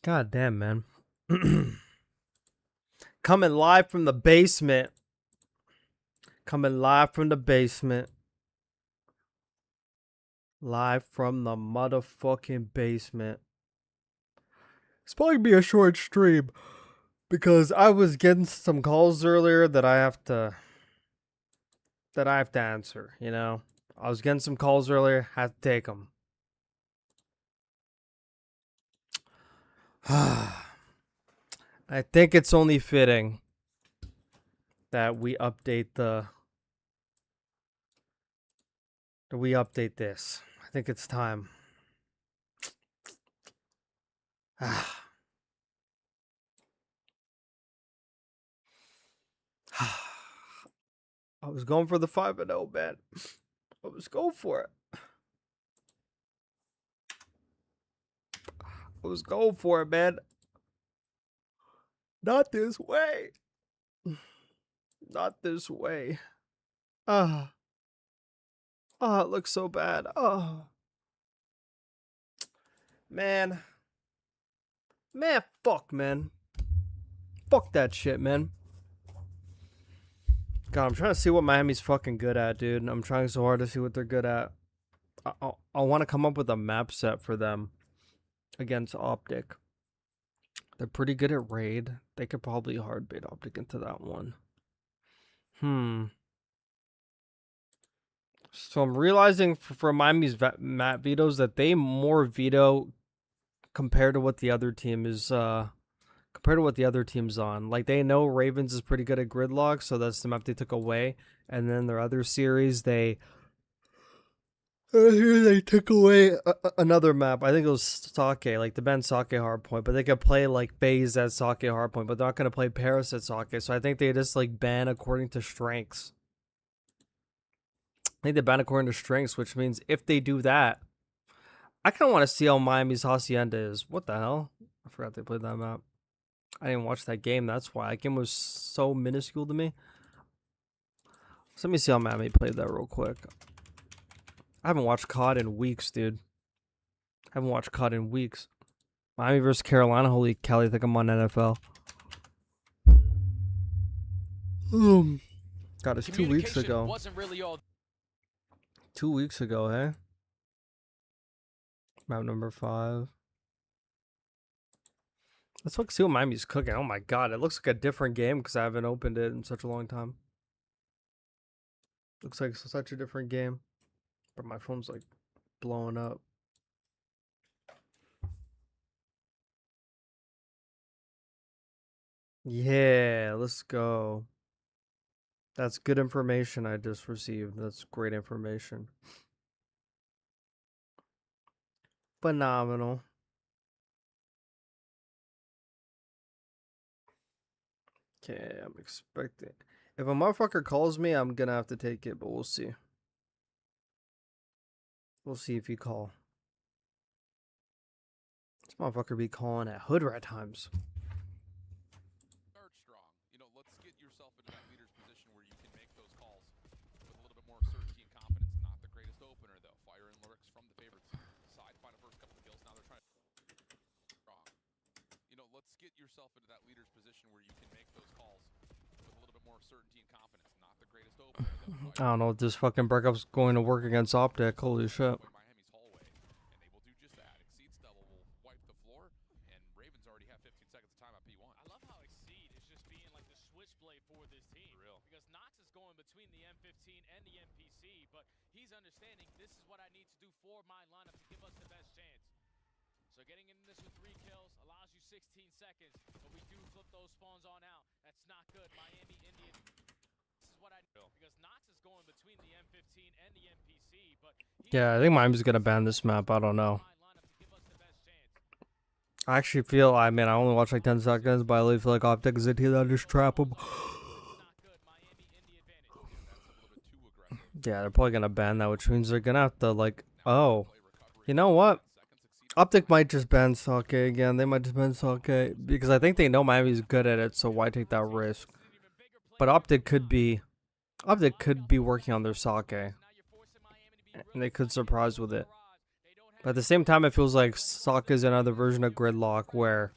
God damn, man. Coming live from the basement. Coming live from the basement. Live from the motherfucking basement. It's probably gonna be a short stream because I was getting some calls earlier that I have to answer, you know. I was getting some calls earlier, had to take them. I think it's only fitting that we update this. I think it's time. I was going for the 5-0, man. I was going for it. I was going for it, man. Not this way. Not this way. Oh, it looks so bad. Oh. Man, fuck, man. Fuck that shit, man. God, I'm trying to see what Miami's fucking good at, dude. I'm trying so hard to see what they're good at. I want to come up with a map set for them against OpTic. They're pretty good at raid. They could probably hard bait OpTic into that one. So I'm realizing for Miami's map vetoes that they more veto compared to what the other team is compared to what the other team's on. Like, they know Ravens is pretty good at gridlock, so that's the map they took away. And then their other series, they took away another map. I think it was Sake, like the Ben Sake hardpoint, but they could play like FaZe at Sake hardpoint, but they're not going to play Paris at Sake. So I think they just like ban according to strengths. I think they ban according to strengths, which means if they do that, I kind of want to see how Miami's Hacienda is. What the hell? I forgot they played that map. I didn't watch that game. That's why. That game was so minuscule to me. So let me see how Miami played that real quick. I haven't watched COD in weeks, dude. I haven't watched COD in weeks. Miami versus Carolina. Holy cow, I think I'm on NFL. God, it's 2 weeks ago. Wasn't really all 2 weeks ago, hey? Map number 5. Let's look, see what Miami's cooking. Oh my god, it looks like a different game because I haven't opened it in such a long time. Looks like such a different game. But my phone's like blowing up. Yeah, let's go. That's good information I just received. That's great information. Phenomenal. Okay, I'm expecting. If a motherfucker calls me, I'm gonna have to take it, but we'll see. We'll see if you call. This motherfucker be calling at hood rat times. start strong. Let's get yourself into that leader's position where you can make those calls with a little bit more certainty and confidence. Not the greatest opener, though. Fire and lyrics from the favorites side. Find a first couple of kills. Now they're trying to strong. Let's get yourself into that leader's position where you can make those calls with a little bit more certainty and confidence. Not the greatest opener, though. I don't know if this fucking breakup's going to work against OpTic. Holy shit. Miami's hallway, and they will do just that. Exceed's double will wipe the floor, and Ravens already have 15 seconds of time at P1. I love how Exceed is just being like the switchblade for this team. For real. Because Knox is going between the M15 and the MPC, but he's understanding this is what I need to do for my lineup to give us the best chance. So getting in this with 3 kills allows you 16 seconds, but we do flip those spawns on out. That's not good. Miami Indian. This is what I know. Because Knox is going between the M15 and the MPC, but Yeah, I think Miami's gonna ban this map. I don't know. I actually feel, I only watched like 10 seconds, but I really feel like OpTic is a team that just trap them. Yeah, they're probably gonna ban that, which means they're gonna have to like, oh, you know what? OpTic might just ban Sake again. They might just ban Sake because I think they know Miami's good at it, so why take that risk? But OpTic could be working on their Sake, and they could surprise with it. But at the same time, it feels like Sokka is another version of Gridlock where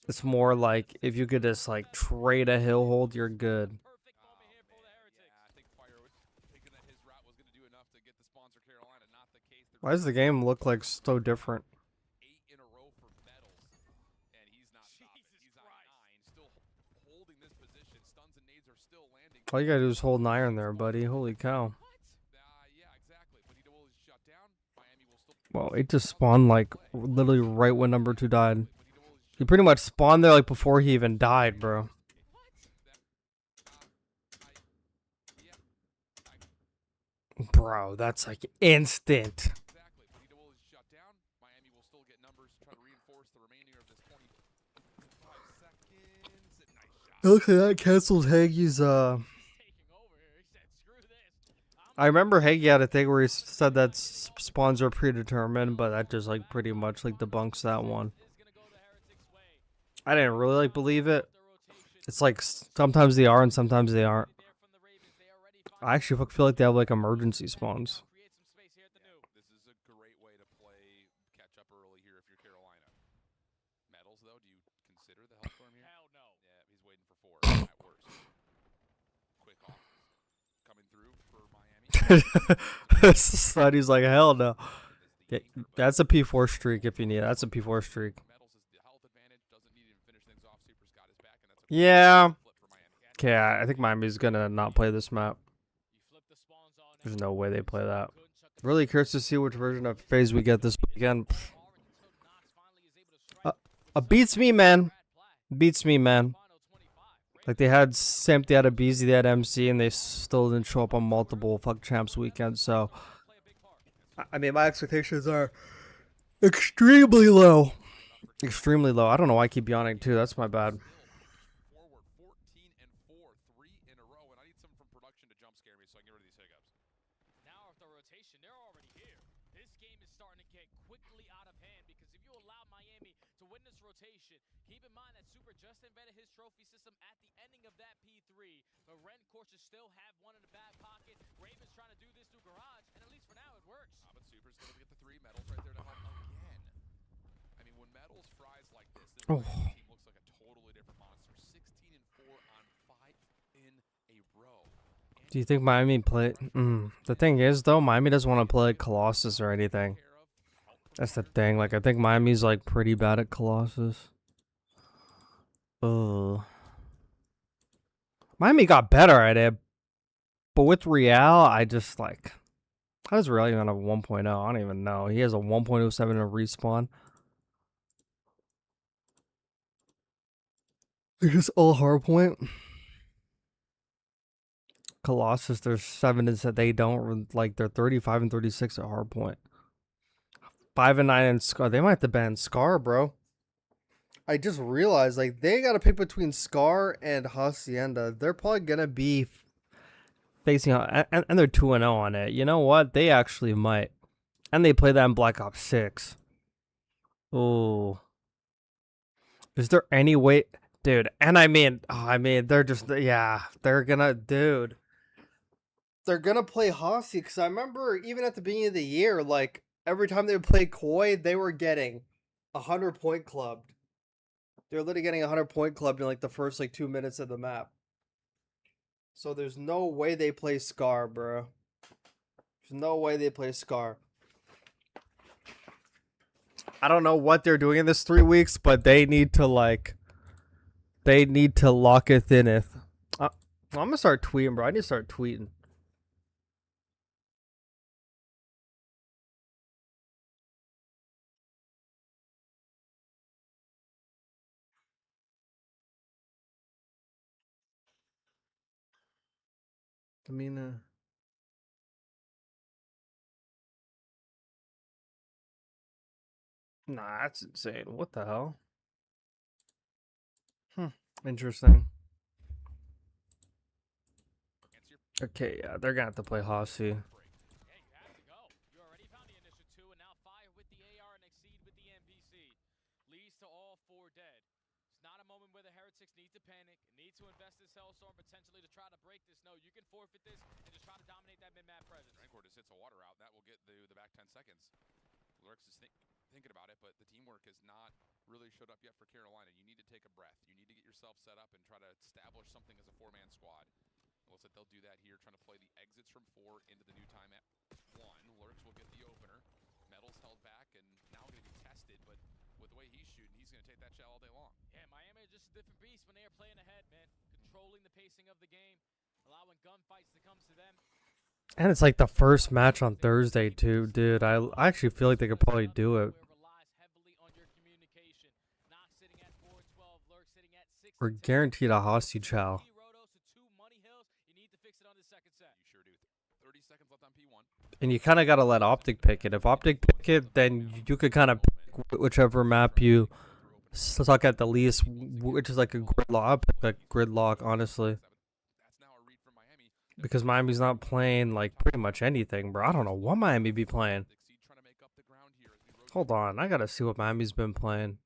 it's more like if you could just like trade a hill hold, you're good. Yeah, I think Fire was thinking that his route was going to do enough to get the sponsor Carolina. Not the case. Why does the game look like so different? 8 in a row for medals, and he's not stopping. He's on 9, still holding this position. Stuns and nades are still landing. All you gotta do is hold an iron there, buddy. Holy cow. Yeah, exactly. Bonito will shut down. Miami will still. Well, it just spawned like literally right when number 2 died. He pretty much spawned there like before he even died, bro. Bro, that's like instant. Exactly. Bonito will shut down. Miami will still get numbers to try to reinforce the remainder of this 25 seconds. Nice shot. Okay, that cancels Hagi's I remember Hagi had a thing where he said that spawns are predetermined, but that just like pretty much like debunks that one. I didn't really like believe it. It's like sometimes they are and sometimes they aren't. I actually feel like they have like emergency spawns. This is a great way to play catch up early here if you're Carolina. Medals, though, do you consider the Hellstorm here? Hell no. Yeah, he's waiting for 4 at worst. Quick off. Coming through for Miami. Sonny's like, hell no. Yeah, that's a P4 streak if you need it. That's a P4 streak. Medals is the health advantage. Doesn't need to finish things off. Super's got his back, and that's a Yeah. flip for Miami. Okay, I think Miami's gonna not play this map. There's no way they play that. Really curious to see which version of phase we get this weekend. Beats me, man. Beats me, man. Like they had Simp, they had a BZ, they had MC, and they still didn't show up on multiple fuck champs weekends. So, I mean, my expectations are extremely low. Extremely low. I don't know why I keep yawning too. That's my bad. Forward 14 and 4, 3 in a row, and I need some from production to jump scare me so I can get rid of these hiccups. Now with the rotation, they're already here. This game is starting to get quickly out of hand because if you allow Miami to win this rotation, keep in mind that Super just embedded his trophy system at the ending of that P3. But Ren, of course, should still have one in the back pocket. Raven's trying to do this through Garage, and at least for now it works. But Super's going to get the 3 medals right there to help again. I mean, when medals fries like this Oh. team looks like a totally different monster. 16 and 4 on 5 in a row. Do you think Miami play? The thing is, though, Miami doesn't want to play Colossus or anything. That's the thing. Like, I think Miami's like pretty bad at Colossus. Miami got better at it, but with Real, I just like. How does Real even have a 1.0? I don't even know. He has a 1.07 in a respawn. They're just all hardpoint. Colossus, there's 7 that they don't like. They're 35 and 36 at hardpoint. 5 and 9 in Scar. They might have to ban Scar, bro. I just realized like they got to pick between Scar and Hacienda. They're probably gonna be facing and they're 2-0 on it. You know what? They actually might. And they play that in Black Ops 6. Oh. Is there any way, dude? And I mean, they're just they're gonna, dude. They're gonna play Hossie because I remember even at the beginning of the year, like every time they would play Koi, they were getting 100-point clubbed. They're literally getting 100-point clubbed in like the first like 2 minutes of the map. So there's no way they play Scar, bro. There's no way they play Scar. I don't know what they're doing in this 3 weeks, but they need to like. They need to lock it in. I'm gonna start tweeting, bro. I need to start tweeting. I mean, nah, that's insane. What the hell? Interesting. Okay, yeah, they're gonna have to play Hossie. Yeah, you have to go. You already found the initial 2, and now Fire with the AR and Exceed with the NPC. Leads to all 4 dead. It's not a moment where the Heretics need to panic. panic. Need to invest this Hellstorm potentially to try to break this. No, you can forfeit this and just try to dominate that mid-map presence. Rancor just hits a water out. That will get the back 10 seconds. Lurks is thinking about it, but the teamwork has not really showed up yet for Carolina. You need to take a breath. You need to get yourself set up and try to establish something as a 4-man squad. It looks like they'll do that here, trying to play the exits from 4 into the new time at 1. Lurks will get the opener. Metal's held back and now going to be tested, but with the way he's shooting, he's going to take that shot all day long. Yeah, Miami are just a different beast when they are playing ahead, man. Controlling the pacing of the game, allowing gunfights to come to them. And it's like the first match on Thursday too, dude. I actually feel like they could probably do it. We're guaranteed a Hosty Chow. You sure do. 30 seconds left on P1. And you kind of got to let OpTic pick it. If OpTic pick it, then you could kind of pick whichever map you suck at the least, which is like a gridlock. I'll pick like gridlock, honestly. That's now a read from Miami. Because Miami's not playing like pretty much anything, bro. I don't know what Miami be playing. Trying to make up the ground here as we rotate. Hold on, I gotta see what Miami's been playing.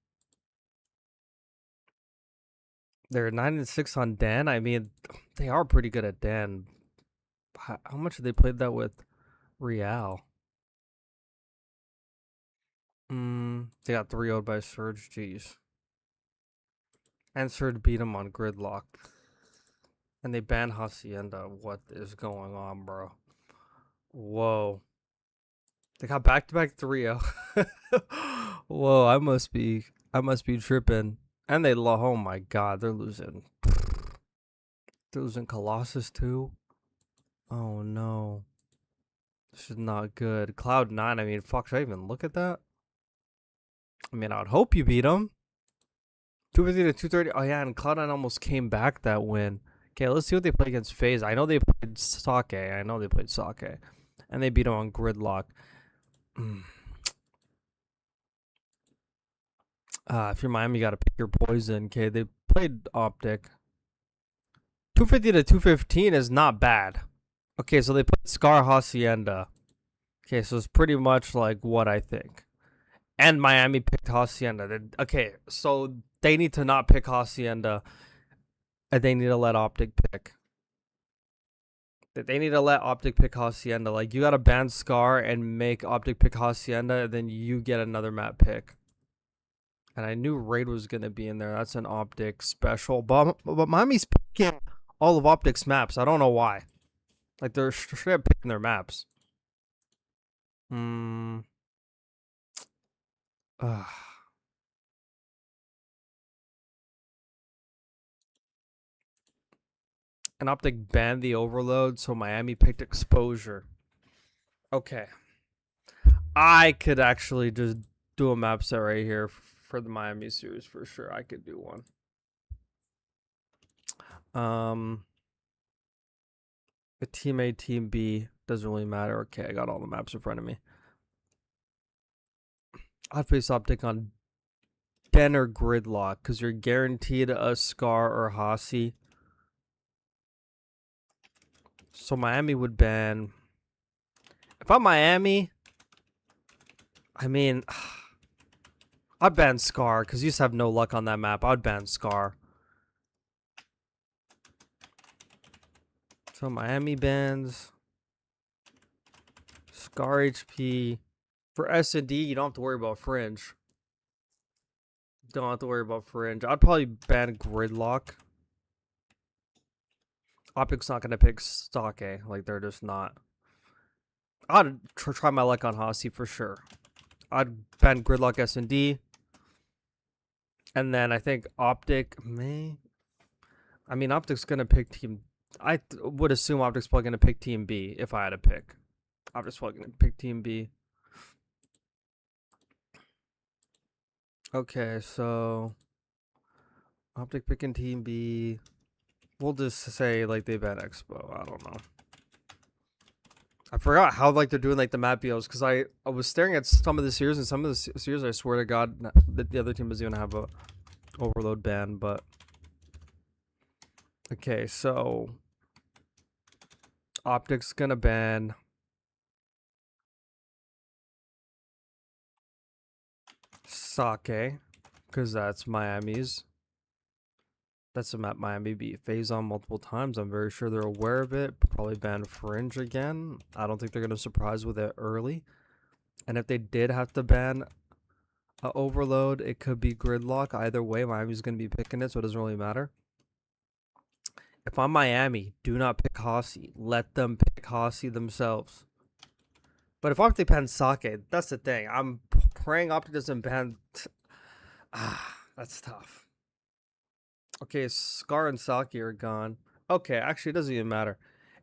They're 9-6 on Dan. I mean, they are pretty good at Dan. How much have they played that with Real? They got 3-0'd by Surge. Jeez. And Surge beat him on Gridlock. And they banned Hacienda. What is going on, bro? Whoa. They got back-to-back 3-0. Whoa, I must be tripping. And they lost. Oh my god, they're losing. They're losing Colossus too. Oh no. This is not good. Cloud9, I mean, fuck, should I even look at that? I mean, I would hope you beat them. 250 to 230. Oh yeah, and Cloud9 almost came back that win. Okay, let's see what they play against FaZe. I know they played Sake. And they beat them on Gridlock. If you're Miami, you gotta pick your poison. Okay, they played OpTic. 250 to 215 is not bad. Okay, so they played Scar Hacienda. Okay, so it's pretty much like what I think. And Miami picked Hacienda. Okay, so they need to not pick Hacienda. And they need to let OpTic pick. They need to let OpTic pick Hacienda. Like, you gotta ban Scar and make OpTic pick Hacienda, and then you get another map pick. And I knew Raid was going to be in there. That's an OpTic special. But Miami's picking all of OpTic's maps. I don't know why. Like, they're straight up picking their maps. And OpTic banned the overload, so Miami picked exposure. Okay. I could actually just do a map set right here for the Miami series for sure. I could do one. The team A, team B doesn't really matter. Okay, I got all the maps in front of me. I'd face OpTic on Den or Gridlock because you're guaranteed a Scar or Hasi. So Miami would ban. If I'm Miami, I mean, I'd ban Scar because you just have no luck on that map. I'd ban Scar. So Miami bans Scar HP. For S&D, you don't have to worry about Fringe. Don't have to worry about Fringe. I'd probably ban Gridlock. OpTic's not going to pick Sake. Like, they're just not. I'd try my luck on Hasi for sure. I'd ban Gridlock S&D. And then I think OpTic may. I mean, OpTic's going to pick team. I would assume OpTic's probably going to pick team B if I had to pick. OpTic's probably going to pick team B. Okay, so OpTic picking team B. We'll just say like they ban Expo. I don't know. I forgot how like they're doing like the map deals because I was staring at some of the series and some of the series I swear to God that the other team is gonna have a overload ban. But okay, so OpTic's gonna ban Sake because that's Miami's. That's a map Miami beat FaZe on multiple times. I'm very sure they're aware of it. Probably ban Fringe again. I don't think they're going to surprise with it early. And if they did have to ban Overload, it could be Gridlock. Either way, Miami's going to be picking it, so it doesn't really matter. If I'm Miami, do not pick Hossie. Let them pick Hossie themselves. But if OpTic bans Sake, that's the thing. I'm praying OpTic doesn't ban... that's tough. Okay, Scar and Sake are gone. Okay, actually, it doesn't even matter.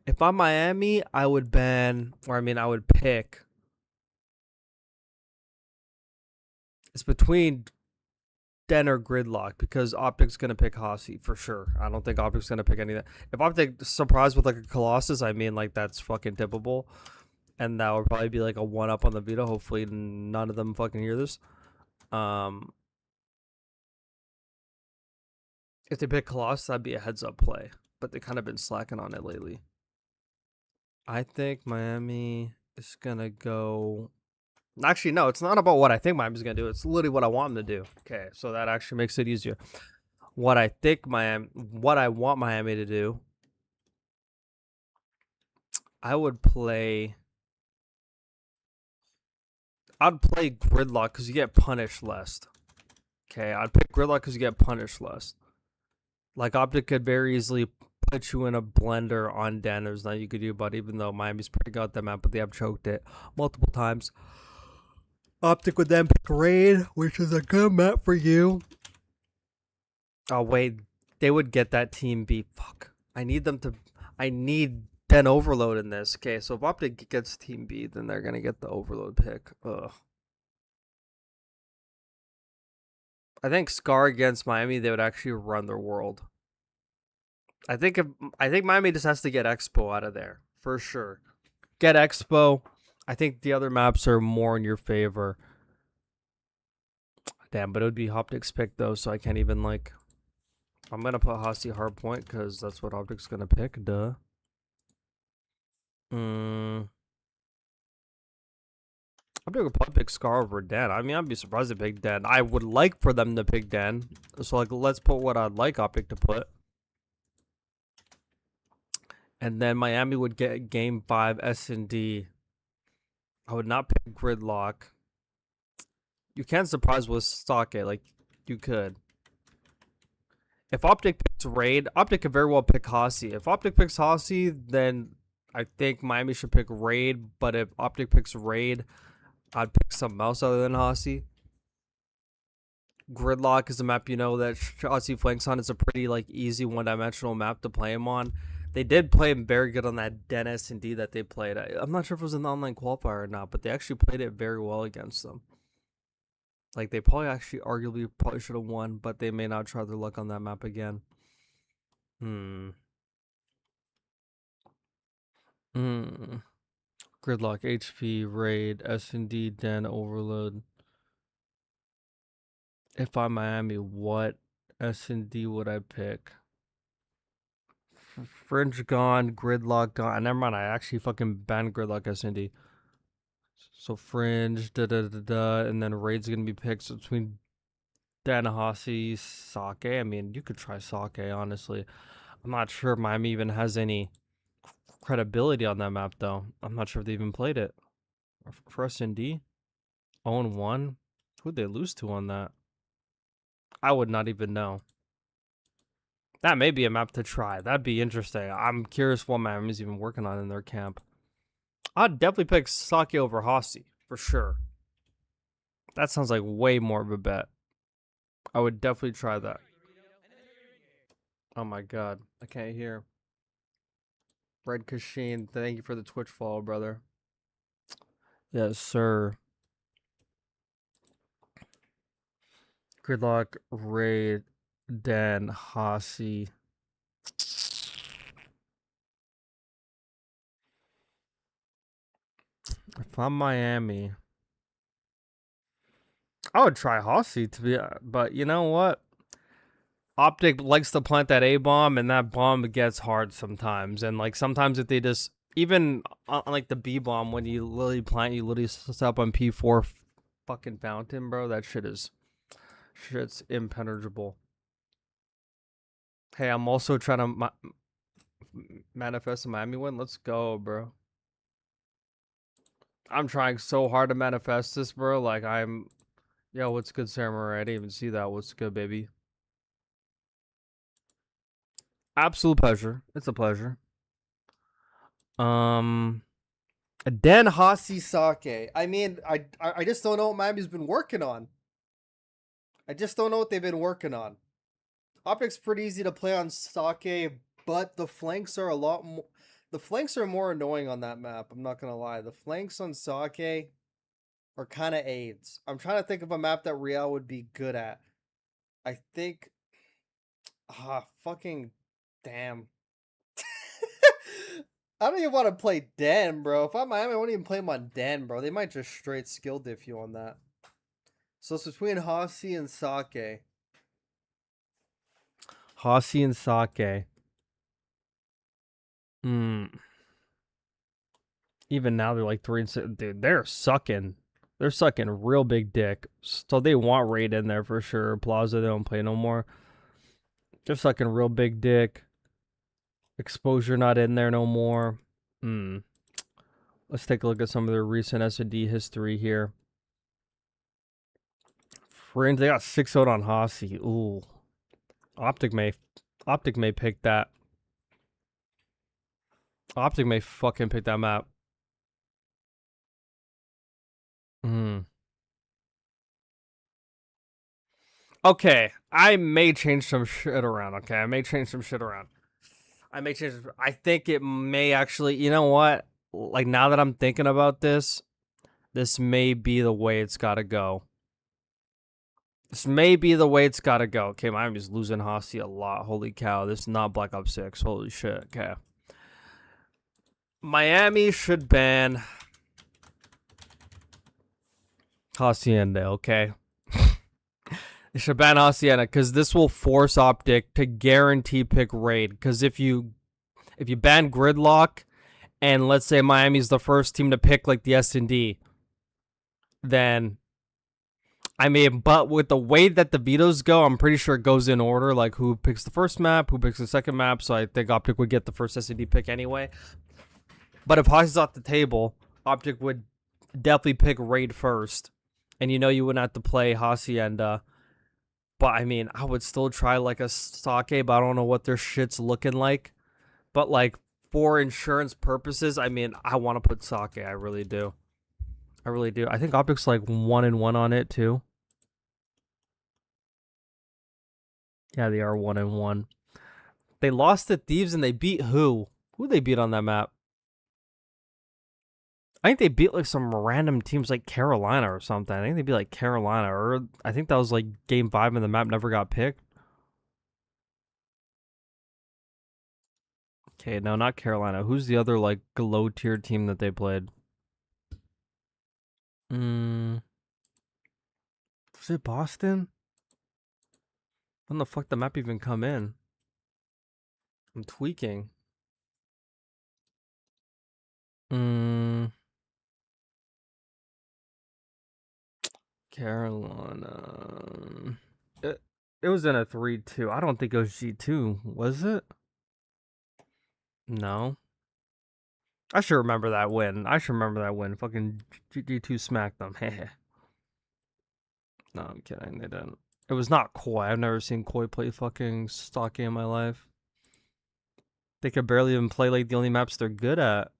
If I'm Miami, I would ban... Or, I mean, I would pick... It's between Den or Gridlock because OpTic's going to pick Hossie for sure. I don't think OpTic's going to pick any of that. If OpTic surprised with like a Colossus, I mean, like, that's fucking tippable. And that would probably be like a 1-up on the Vita. Hopefully none of them fucking hear this. If they pick Colossus, that'd be a heads-up play. But they kind of been slacking on it lately. I think Miami is going to go... Actually, no, it's not about what I think Miami's going to do. It's literally what I want them to do. Okay, so that actually makes it easier. What I want Miami to do, I would play... I'd play Gridlock because you get punished less. Okay, I'd pick Gridlock because you get punished less. Like, OpTic could very easily put you in a blender on Den. There's nothing you could do about it, even though Miami's pretty good at that map, but they have choked it multiple times. OpTic would then pick Raid, which is a good map for you. Oh, wait. They would get that team beat. Fuck. I need Den Overload in this. Okay, so if OpTic gets team beat, then they're going to get the Overload pick. Ugh. I think Scar against Miami, they would actually run their world. I think Miami just has to get Expo out of there. For sure. Get Expo. I think the other maps are more in your favor. Damn, but it would be OpTic's pick though, so I can't even like... I'm going to put Hossie hardpoint because that's what OpTic's going to pick. Duh. OpTic would probably pick Scar over Den. I mean, I'd be surprised if they pick Den. I would like for them to pick Den. So like, let's put what I'd like OpTic to put. And then Miami would get Game 5 S&D. I would not pick Gridlock. You can surprise with Sake, like, you could. If OpTic picks Raid, OpTic could very well pick Hossie. If OpTic picks Hossie, then I think Miami should pick Raid. But if OpTic picks Raid, I'd pick something else other than Hossie. Gridlock is a map you know that Hossie flanks on. It's a pretty, like, easy one-dimensional map to play him on. They did play him very good on that Den S&D that they played. I'm not sure if it was an online qualifier or not, but they actually played it very well against them. Like, they probably actually arguably should have won, but they may not try their luck on that map again. Gridlock, HP, Raid, S&D, Den, Overload. If I'm Miami, what S&D would I pick? Fringe gone, Gridlock gone. Never mind, I actually fucking banned Gridlock S&D. So Fringe, and then Raid's gonna be picked between Den, Hossie, Sake. I mean, you could try Sake, honestly. I'm not sure if Miami even has any credibility on that map, though. I'm not sure if they even played it. For S&D, 0-1. Who'd they lose to on that? I would not even know. That may be a map to try. That'd be interesting. I'm curious what Miami's even working on in their camp. I'd definitely pick Sake over Hossie, for sure. That sounds like way more of a bet. I would definitely try that. Oh my god, I can't hear. Red Kashin, thank you for the Twitch follow, brother. Yes, sir. Gridlock, Raid, Den, Hossie. If I'm Miami, I would try Hossie to be, but you know what? OpTic likes to plant that A bomb, and that bomb gets hard sometimes. And like sometimes if they just even on like the B bomb, when you literally plant, you literally set up on P4 fucking fountain, bro. That shit's impenetrable. Hey, I'm also trying to manifest a Miami win. Let's go, bro. I'm trying so hard to manifest this, bro. Like, yo, what's good, Samurai? I didn't even see that. What's good, baby? Absolute pleasure. It's a pleasure. Den Hasi Sake. I mean, I just don't know what Miami's been working on. I just don't know what they've been working on. OpTic's pretty easy to play on Sake, but the flanks are a lot more. The flanks are more annoying on that map. I'm not gonna lie. The flanks on Sake are kind of aids. I'm trying to think of a map that Real would be good at. I think. Fucking damn. I don't even want to play Den, bro. If I'm Miami, I won't even play him on Den, bro. They might just straight skill diff you on that. So it's between Hasi and Sake. Hasi and Sake. Even now they're like 3-6. Dude, they're sucking. They're sucking real big dick. So they want Raid in there for sure. Plaza, they don't play no more. They're sucking real big dick. Exposure not in there no more. Let's take a look at some of their recent S&D history here. Friends, they got 6-0 on Hasi. Ooh. OpTic may pick that. OpTic may fucking pick that map. Okay, I may change some shit around. Okay, I may change some shit around. I think it may actually. You know what? Like now that I'm thinking about this, this may be the way it's got to go. This may be the way it's got to go. Okay, Miami's losing Hasi a lot. Holy cow, this is not Black Ops 6. Holy shit. Okay. Miami should ban Hacienda, okay? They should ban Hacienda because this will force OpTic to guarantee pick Raid. Because if you ban Gridlock and let's say Miami's the first team to pick like the S&D, then I mean, but with the way that the vetoes go, I'm pretty sure it goes in order, like who picks the first map, who picks the second map, so I think OpTic would get the first S&D pick anyway. But if Hasi's off the table, OpTic would definitely pick Raid first. And you know you wouldn't have to play Hacienda. But I mean, I would still try like a Sake, but I don't know what their shit's looking like. But like for insurance purposes, I mean, I want to put Sake. I really do. I really do. I think OpTic's like 1-1 on it too. Yeah, they are 1-1. They lost to Thieves and they beat who? Who they beat on that map? I think they beat like some random teams like Carolina or something. I think they beat like Carolina, or I think that was like game 5 and the map never got picked. Okay, no, not Carolina. Who's the other like low tier team that they played? Was it Boston? When the fuck the map even come in? I'm tweaking. Carolina. It was in a 3-2. I don't think it was G2, was it? No. I should remember that win. Fucking G2 smacked them. No, I'm kidding. They didn't. It was not Koi. I've never seen Koi play fucking stock game in my life. They could barely even play like the only maps they're good at.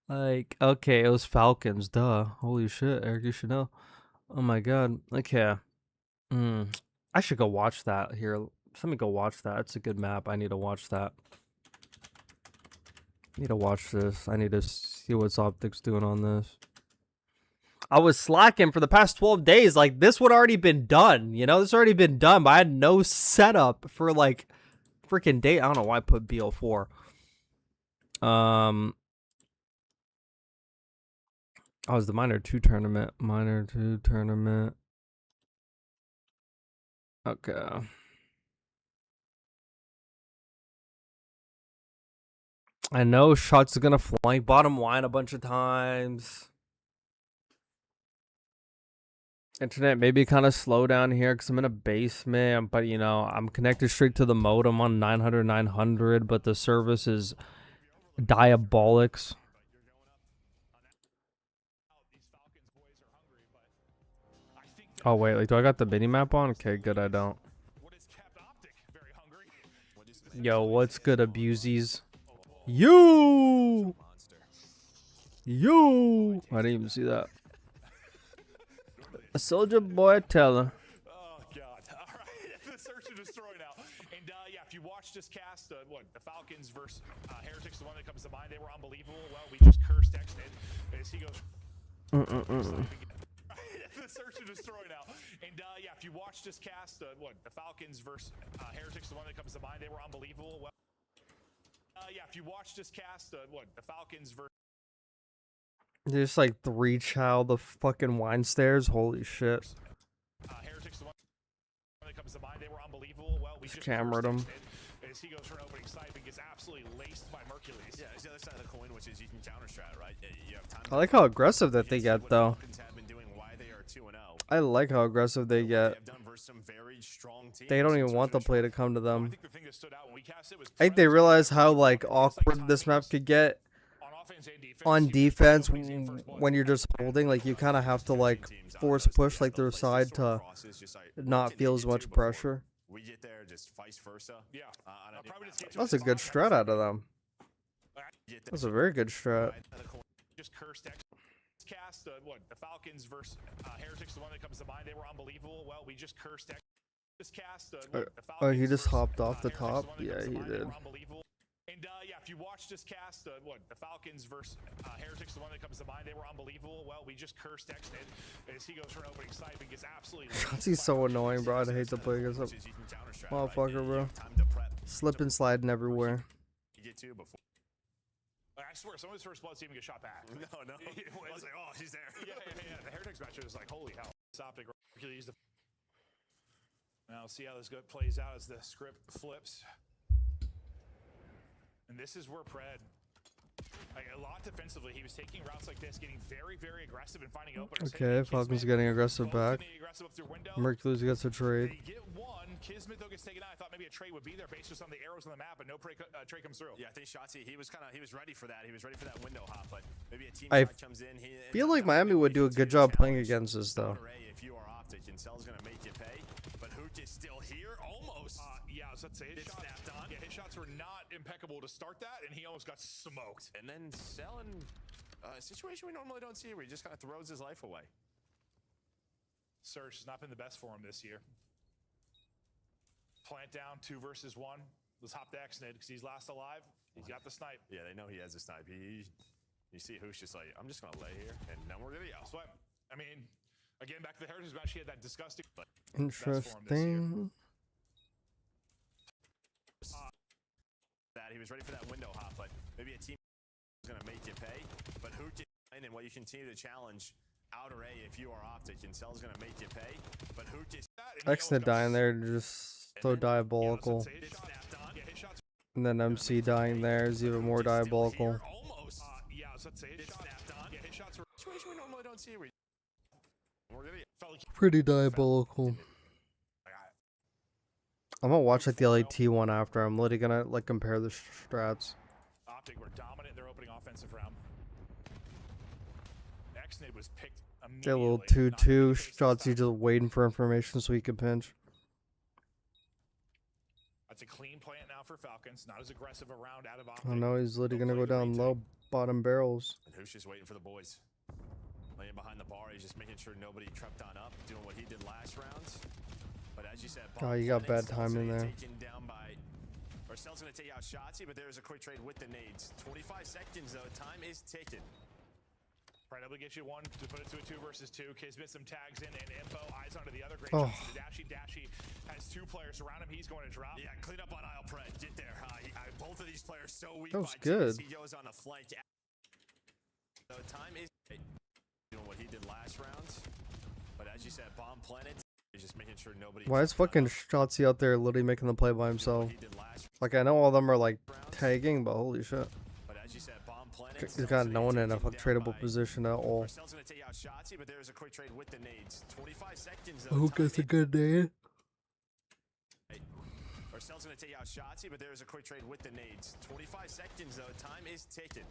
Like, okay, it was Falcons. Duh. Holy shit, Eric, you should know. Oh my god. Okay. I should go watch that here. Let me go watch that. It's a good map. I need to watch that. I need to watch this. I need to see what's OpTic's doing on this. I was slacking for the past 12 days. Like, this would already been done. You know, this already been done, but I had no setup for, like, freaking day. I don't know why I put BO4. Oh, it was the Minor 2 tournament. Minor 2 tournament. Okay. I know Shots is gonna flank bottom line a bunch of times. Internet maybe kind of slow down here because I'm in a basement, but you know, I'm connected straight to the modem on 900, but the service is diabolics. Oh wait, like do I got the mini map on? Okay, good, I don't. Yo, what's good, abusies? You! You! I didn't even see that. A soldier boy teller. Oh God! All right, the search and destroy now. And yeah, if you watch this cast, what the Falcons versus Heretics, the one that comes to mind, they were unbelievable. Well, we just cursed Exnid as he goes. The search and destroy now. And yeah, if you watch this cast, what the Falcons versus Heretics, the one that comes to mind, they were unbelievable. Well, yeah, if you watch this cast, what the Falcons versus. There's like 3 child the fucking wine stairs. Holy shit. Heretics, the one that comes to mind, they were unbelievable. Well, we just cameraed him. As he goes for an opening side and gets absolutely laced by Mercules. Yeah, it's the other side of the coin, which is you can counter strat, right? You have time. I like how aggressive that they get, though. Have been doing why they are 2-0. I like how aggressive they get. Have done versus some very strong teams. They don't even want the play to come to I them. think the thing that stood out when we cast it was I think they realize how like awkward this map could get on offense and defense. on defense when you're just holding. Like you kind of have to like force push like their side to not feel as much pressure. We get there just vice versa. Yeah. That's a good strat out of them. That's a very good strat. Just cursed X cast. What the Falcons versus Heretics, the one that comes to mind, they were unbelievable. Well, we just cursed X. This cast. What, the Oh, he Falcons just versus, hopped off the Heretics, top. one that Yeah, comes to he mind, they did. were unbelievable. And yeah, if you watch this cast, what the Falcons versus Heretics, the one that comes to mind, they were unbelievable. Well, we just cursed Exnid as he goes for an opening side and gets absolutely. He's so annoying, bro. I'd hate to play against him. Motherfucker, bro. Slipping, sliding everywhere. You get to before. I swear, some of his first bloods even get shot back. No. I was like, oh, she's there. Yeah. The Heretics match was like, holy hell. OpTic Hercules. Now, see how this plays out as the script flips. And this is where Pred, like, a lot defensively, he was taking routes like this, getting very, very aggressive and finding openers. Okay, Falcons getting aggressive back. Mercules gets a trade. They get one. Kismet, though, gets taken out. I thought maybe a trade would be there based just on the arrows on the map, but no trade comes through. Yeah, I think Shotzi, he was ready for that. He was ready for that window hop, but maybe a team I shot comes in. feel like Miami would do a good job playing against us, though. If you are OpTic, and Cell's gonna make you pay, but Hook is still here, almost. Yeah, so let's say his shots, snapped on. Yeah, his shots were not impeccable to start that, and he almost got smoked. And then Cell in a situation we normally don't see, where he just kind of throws his life away. Surge has not been the best for him this year. Plant down 2 versus 1. Let's hop to Exnid because he's last alive. He's got the snipe. Yeah, they know he has a snipe. You see Hoosh just like, I'm just gonna lay here, and then we're gonna go. That's what I mean. Again, back to the Heritage match, he had that disgusting. Interesting. That he was ready for that window hop, but maybe a team is gonna make you pay. But Hook is and what you continue to challenge outer A if you are OpTic, and Cell's gonna make you pay. But Hook is Exnid dying there, just so diabolical. And then MC dying there is even more diabolical. Almost. Yeah, so let's say his shots were Situation we normally don't see. We're gonna Pretty diabolical. I'm gonna watch like the Pt.1 after. I'm literally gonna like compare the strats. OpTic were dominant in their opening offensive round. Exnid was picked immediately. Get a little 2-2 shots. You just waiting for information so he can pinch. That's a clean plant now for Falcons. Not as aggressive a round out of OpTic. Oh no, he's literally gonna go down low, bottom barrels. And Hoosh just waiting for the boys. Laying behind the bar, he's just making sure nobody crept on up, doing what he did last round. But as you said, Oh, you got bad timing there. Taken down by, or Cell's gonna take out Shotzi, but there's a quick trade with the nades. 25 seconds though, time is ticking. Right, able to get you one to put it to a 2 versus 2. Kismet some tags in and info. Eyes onto the other. Great Oh. shots. Dashy has 2 players around him. He's going to drop. Yeah, clean up on aisle Pred. Get there. Both of these players so weak. That was by good. He goes on the flank. So time is doing what he did last round. But as you said, bomb planet. He's just making sure nobody. Why is fucking Shotzi out there literally making the play by himself? Like I know all of them are like tagging, but holy shit. But as you said, bomb planet. He's got no one in a tradable position at all. Marcel's gonna take out Shotzi, but there's a quick trade with the nades. 25 seconds. Who gets a good nade? Marcel's gonna take out Shotzi, but there's a quick trade with the nades. 25 seconds though. Time is ticking.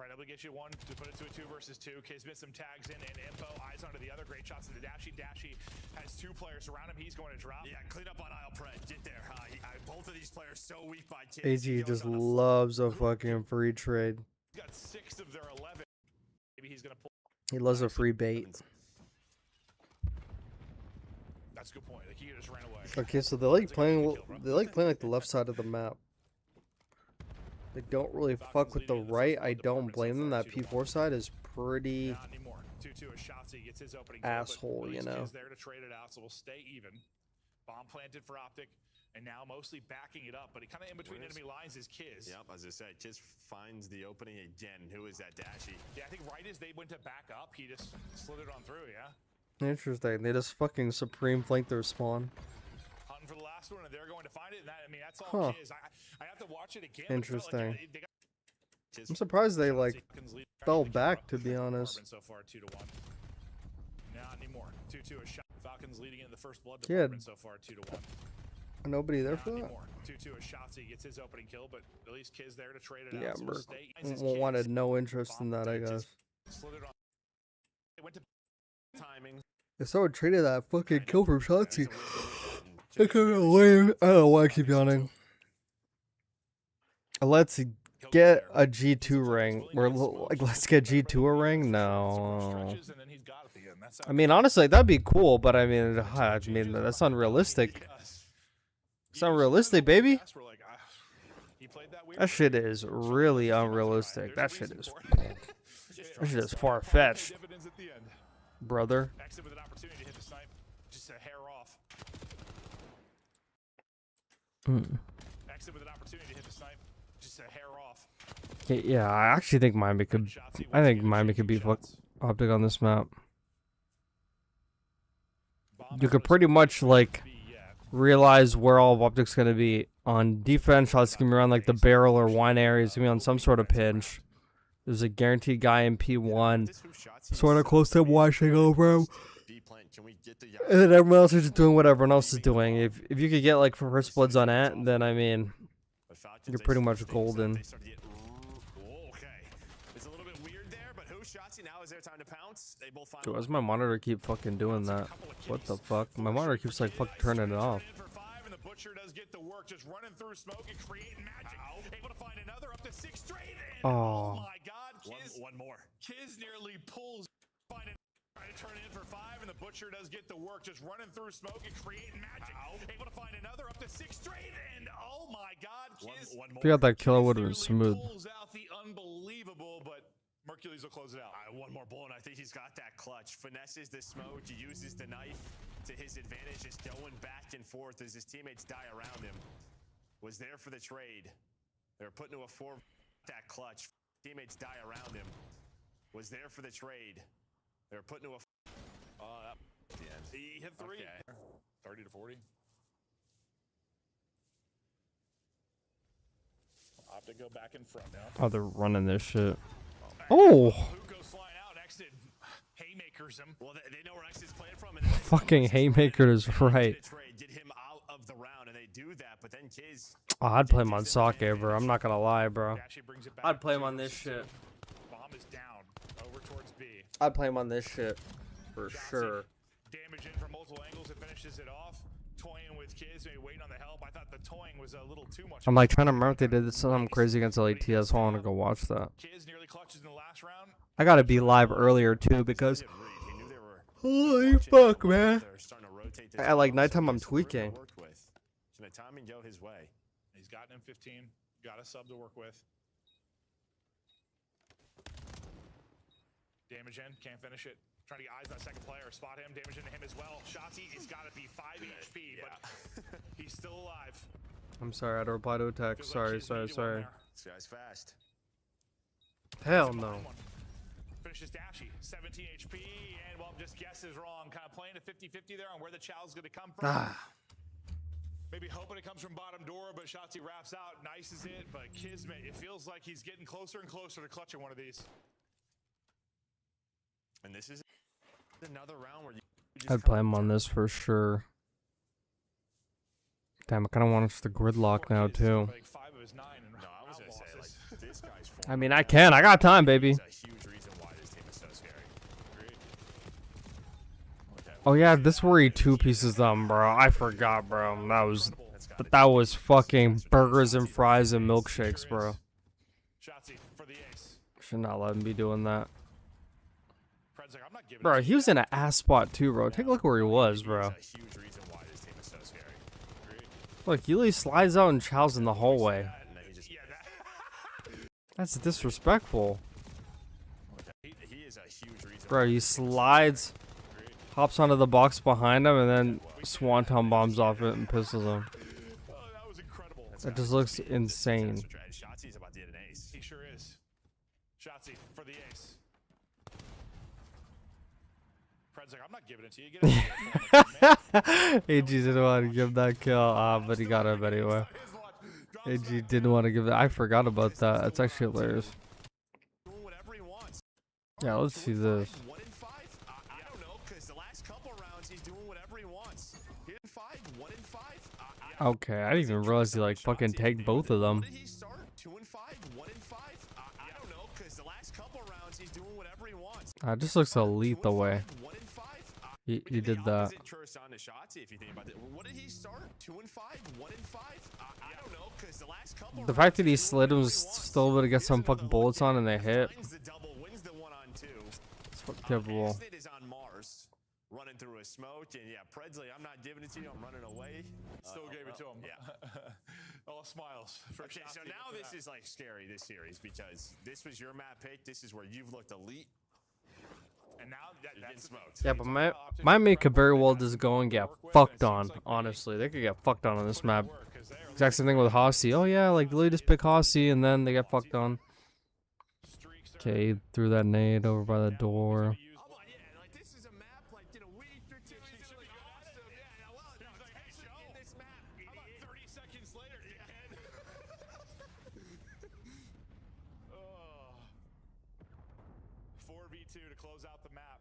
Right, able to get you one to put it to a 2 versus 2. Kismet some tags in and info. Eyes onto the other. Great shots to the Dashy. Dashy has 2 players around him. He's going to drop. Yeah, clean up on aisle pred. Get there. Both of these players so weak by kids. AG just loves a fucking free trade. He's got 6 of their 11. Maybe he's going to pull. He loves a free bait. That's a good point. Like, he just ran away. Okay, so they like playing like the left side of the map. They don't really fuck with the right. I don't blame them. That P4 side is pretty Not anymore. 2-2 as Shotzi gets his opening asshole, kill, but you know. Is there to trade it out, so we'll stay even. Bomb planted for OpTic, and now mostly backing it up, but he kind of in between enemy lines is Kiz. Yep, as I said, Kiz finds the opening again. Who is that Dashy? Yeah, I think right as they went to back up, he just slid it on through, yeah? interesting. They just fucking supreme flank their spawn. Hunting for the last one, and they're going to find it, and that, I mean, that's all Kiz. I have to watch it again. Interesting. Like they got I'm surprised they like Falcons lead- fell actually, back, the to be honest. So far, 2-1. Not anymore. 2-2 is shot. Falcons leading in the first blood Yeah. department so far, 2-1. Nobody there Not for that? anymore. 2-2 is Shotzi gets his opening kill, but at least Kiz there to trade it Yeah, out. So Merc we'll stay. wanted no interest in that, I guess. Slid it on. It went to Timing. If someone traded that fucking kill from Shotzi, I couldn't lame. I don't know why I keep yawning. Let's get a G2 ring. We're like, let's get G2 a ring? No. I mean, honestly, that'd be cool, but I mean, that's unrealistic. It's unrealistic, baby. That shit is really unrealistic. That shit is far-fetched, brother. Exit with an opportunity to hit the snipe. Just a hair off. Exit with an opportunity to hit the snipe. Just a hair off. Yeah, I actually think Miami could. I think Miami could beat OpTic on this map. You could pretty much like realize where all of OpTic's gonna be on defense. Shots gonna be around like the barrel or wine area. It's gonna be on some sort of pinch. There's a guaranteed guy in P1, sort of close to watching over him. And then everyone else is just doing what everyone else is doing. If you could get like first bloods on Ant, then I mean, you're pretty much golden. Okay. It's a little bit weird there, but who Shotzi now is their time to pounce. They both find Dude, why does my monitor keep fucking doing that? What the fuck? My monitor keeps like fucking turning it off. And the Butcher does get the work, just running through smoke and creating magic. Able to find another up to 6 straight. And oh my god, Kiz, one more. Kiz nearly pulls. Trying to turn it in for 5, and the Butcher does get the work, just running through smoke and creating magic. Able to find another up to 6 straight, and oh my god, Kiz. One more. If you got that kill, it would have been smooth. Pulls out the unbelievable, but Mercules will close it out. One more bullet, and I think he's got that clutch. Finesses the smoke, he uses the knife to his advantage, just going back and forth as his teammates die around him. Was there for the trade. They were put into a 4 that clutch. Teammates die around him. Was there for the trade. They were put into a The end. He hit 3. Okay. 30 to 40. OpTic go back in front now. Oh, they're running this shit. Oh! Who goes flying out? Exit haymakers him. Well, they know where Exit's playing from. Fucking haymaker is right. Get him out of the round, and they do that, but then Kiz. Oh, I'd play him on Sake, bro. I'm not gonna lie, bro. I'd play him on this shit. Bomb is down. Over towards B. I'd play him on this shit. For sure. Damage in from multiple angles. It finishes it off. Toying with Kiz. Maybe waiting on the help. I thought the toying was a little too much. I'm like trying to remember if they did something crazy against LATS. I want to go watch that. Kiz nearly clutches in the last round. I gotta be live earlier too because holy fuck, man. At like nighttime, I'm tweaking. Can the timing go his way? He's got an M15. Got a sub to work with. Damage in. Can't finish it. Trying to get eyes on that second player. Spot him. Damage into him as well. Shotzi has got to be 5 HP, but he's still alive. I'm sorry, I had to reply to a text. Sorry. This guy's fast. Hell no. Finishes Dashy. 17 HP, and well, just guesses wrong. Kind of playing a 50-50 there on where the chow's going to come from. Maybe hoping it comes from bottom door, but Shotzi wraps out, nices it, but Kismet, it feels like he's getting closer and closer to clutching one of these. And this is another round where you just I'd play him on this for sure. Damn, I kind of want the gridlock now too. Like 5 of his 9 and No, I was gonna say losses. like this guy's I mean, I can. I got time, baby. is a huge reason why this team is so scary. Okay, Oh yeah, this where he two pieces them, bro. I forgot, bro. That was fucking burgers and fries and milkshakes, bro. Shotzi for the ace. Should not let him be doing that. Fred's like, I'm not giving Bro, it to he was in an ass spot too, bro. Take a look where he was, bro. Is a huge reason why this team is so scary. Look, he literally slides out and chows in the hallway. And then he just That's disrespectful. he is a huge reason. Bro, he slides, hops onto the box behind him, and then swanton bombs off it and pistols him. Oh, that was incredible. That just looks insane. Shotzi's about to get an ace. He sure is. Shotzi for the ace. Fred's like, I'm not giving it to you. Get it to me. AG didn't want to give that kill, but he got him anyway. AG didn't want to give that. I forgot about that. That's actually hilarious. Doing whatever he wants. Yeah, let's see this. 1 in 5? I don't know, because the last couple rounds he's doing whatever he wants. Hit in 5, 1 in 5. Okay, I didn't even realize he like fucking tagged both of them. What did he start? 2 and 5, 1 in 5. I don't know, because the last couple rounds he's doing whatever he wants. It just looks elite the way 1 in 5. he did that. On to Shotzi, if you think about it. What did he start? 2 and 5, 1 in 5. I don't know, because the last couple. The fact that he slid him was still able to get some fucking bullets on and they hit. Finds the double, wins the 1-on-2. It's fucking typical. Isn't is on Mars, running through a smoke, and yeah, Predsley, I'm not giving it to you. I'm running away. Still gave it to him. Yeah. All smiles. For Okay, so Shotzi now for this that. is like scary, this series, because this was your map pick. This is where you've looked elite. And now You're getting smoked. Yeah, but my mate could very well just go and get fucked on. Honestly, they could get fucked on this map. Exact same thing with Hossie. Oh yeah, like literally just pick Hossie and then they get fucked on. Okay, threw that nade over by the door. Oh, yeah, like this is a map, like in a week or 2. It's gonna be awesome. Yeah, well, it's in this map. How about 30 seconds later, dickhead? 4v2 to close out the map.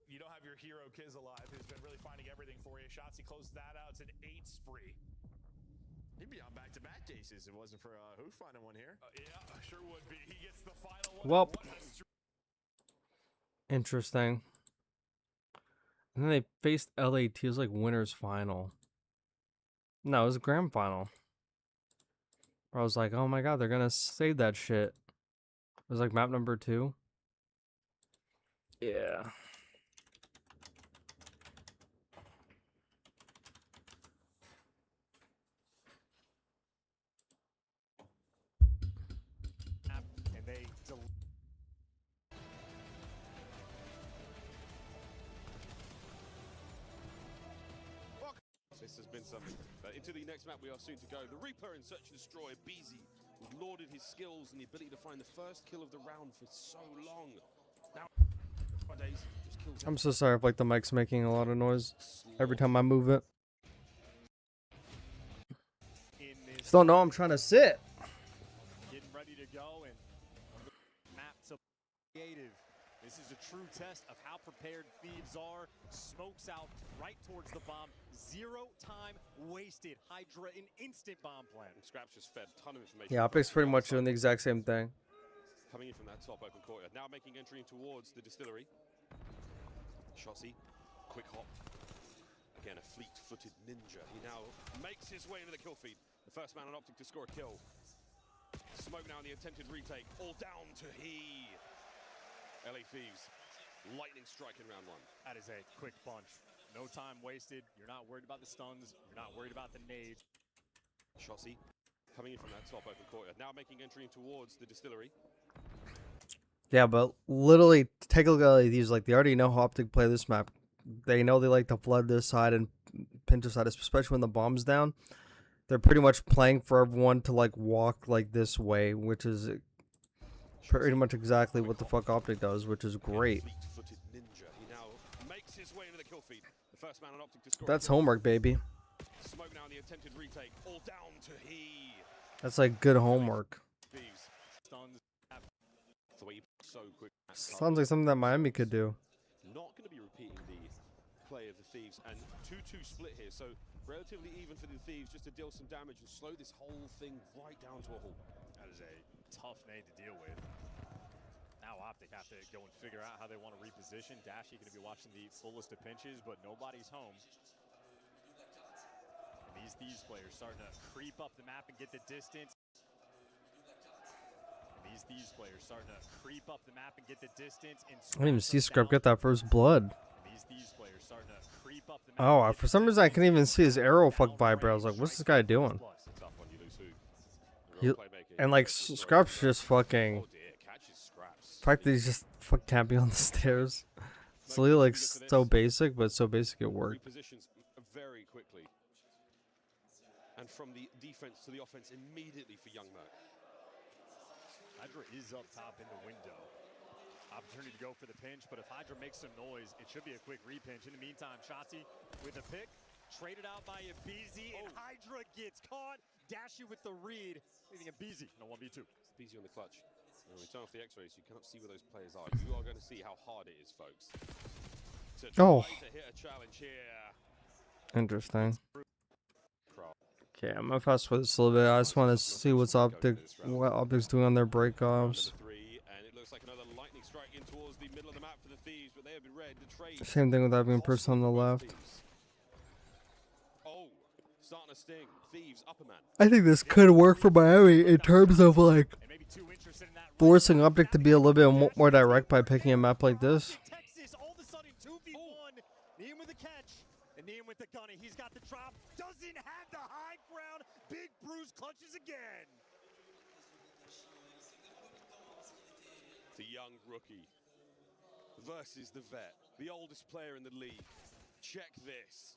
You don't have your hero Kiz alive, who's been really finding everything for you. Shotzi closed that out. It's an 8 spree. He'd be on back-to-back cases if it wasn't for who finding one here. Yeah, sure would be. He gets the final one. Well, What a interesting. And then they faced LAT. It was like winners final. No, it was a grand final. I was like, oh my god, they're gonna save that shit. It was like map number 2. Yeah. And they This has been something. Into the next map we are soon to go. The Reaper in Search and Destroy. Beezy lauded his skills and the ability to find the first kill of the round for so long. Now, nowadays, just kills I'm so sorry if like the mic's making a lot of noise every time I move it. in this Still know I'm trying to sit. getting ready to go and map to creative. This is a true test of how prepared Thieves are. Smokes out right towards the bomb. 0 time wasted. Hydra an instant bomb plan. Scraps just fed a ton of information. Yeah, OpTic's pretty much doing the exact same thing. Coming in from that top open courtyard. Now making entry towards the distillery. Shotzi, quick hop. Again, a fleet-footed ninja. He now makes his way into the kill feed. The first man on OpTic to score a kill. Smoke now in the attempted retake. All down to he. LA Thieves, lightning strike in round 1. That is a quick bunch. No time wasted. You're not worried about the stuns. You're not worried about the nades. Shotzi, coming in from that top open courtyard. Now making entry towards the distillery. Yeah, but literally, take a look at these. Like, they already know how OpTic play this map. They know they like to flood this side and pinch this side, especially when the bomb's down. They're pretty much playing for everyone to, like, walk, like, this way, which is pretty much exactly what the fuck OpTic does, which is great. Fleet-footed ninja. He now makes his way into the kill feed. The first man on OpTic to score a That's kill. homework, baby. smoke now in the attempted retake. All down to he. That's like good homework. Thieves. Stuns. Three so quick. Sounds like something that Miami could do. Not going to be repeating the play of the Thieves, and 2-2 split here, so relatively even for the Thieves just to deal some damage and slow this whole thing right down to a halt. That is a tough nade to deal with. Now OpTic have to go and figure out how they want to reposition. Dashy going to be watching the fullest of pinches, but nobody's home. And these Thieves players starting to creep up the map and get the distance. These Thieves players starting to creep up the map and get the distance. And I didn't even see Scrub get that first blood. These Thieves players starting to creep up the map. Oh, for some reason I couldn't even see his arrow fuck vibrate. I was like, what's this guy doing? Tough one, you lose who? The real playmaker. And like Scrub's just fucking. Oh dear, catches Scraps. The fact that he's just fuck camping on the stairs. It's really like so basic, but so basic it worked. Repositions very quickly. And from the defense to the offense immediately for Young Merc. Hydra is up top in the window. Opportunity to go for the pinch, but if Hydra makes some noise, it should be a quick repinch. In the meantime, Shotzi with a pick, traded out by Abizi, and Hydra gets caught. Dashy with the read, leaving Abizi in a 1v2. Busy on the clutch. When we turn off the x-rays, you cannot see where those players are. You are going to see how hard it is, folks. To try to hit a challenge here. Interesting. Okay, I'm gonna fast forward this a little bit. I just want to see what OpTic's doing on their breakoffs. Same thing with that being person on the left. Oh, starting to sting. Thieves, upper man. I think this could work for Miami in terms of like forcing OpTic to be a little bit more direct by picking a map like this. Texas, all of a sudden 2v1. Neem with the catch, and Neem with the gunny. He's got the drop, doesn't have the high ground. Big Bruce clutches again. The young rookie versus the vet, the oldest player in the league. Check this.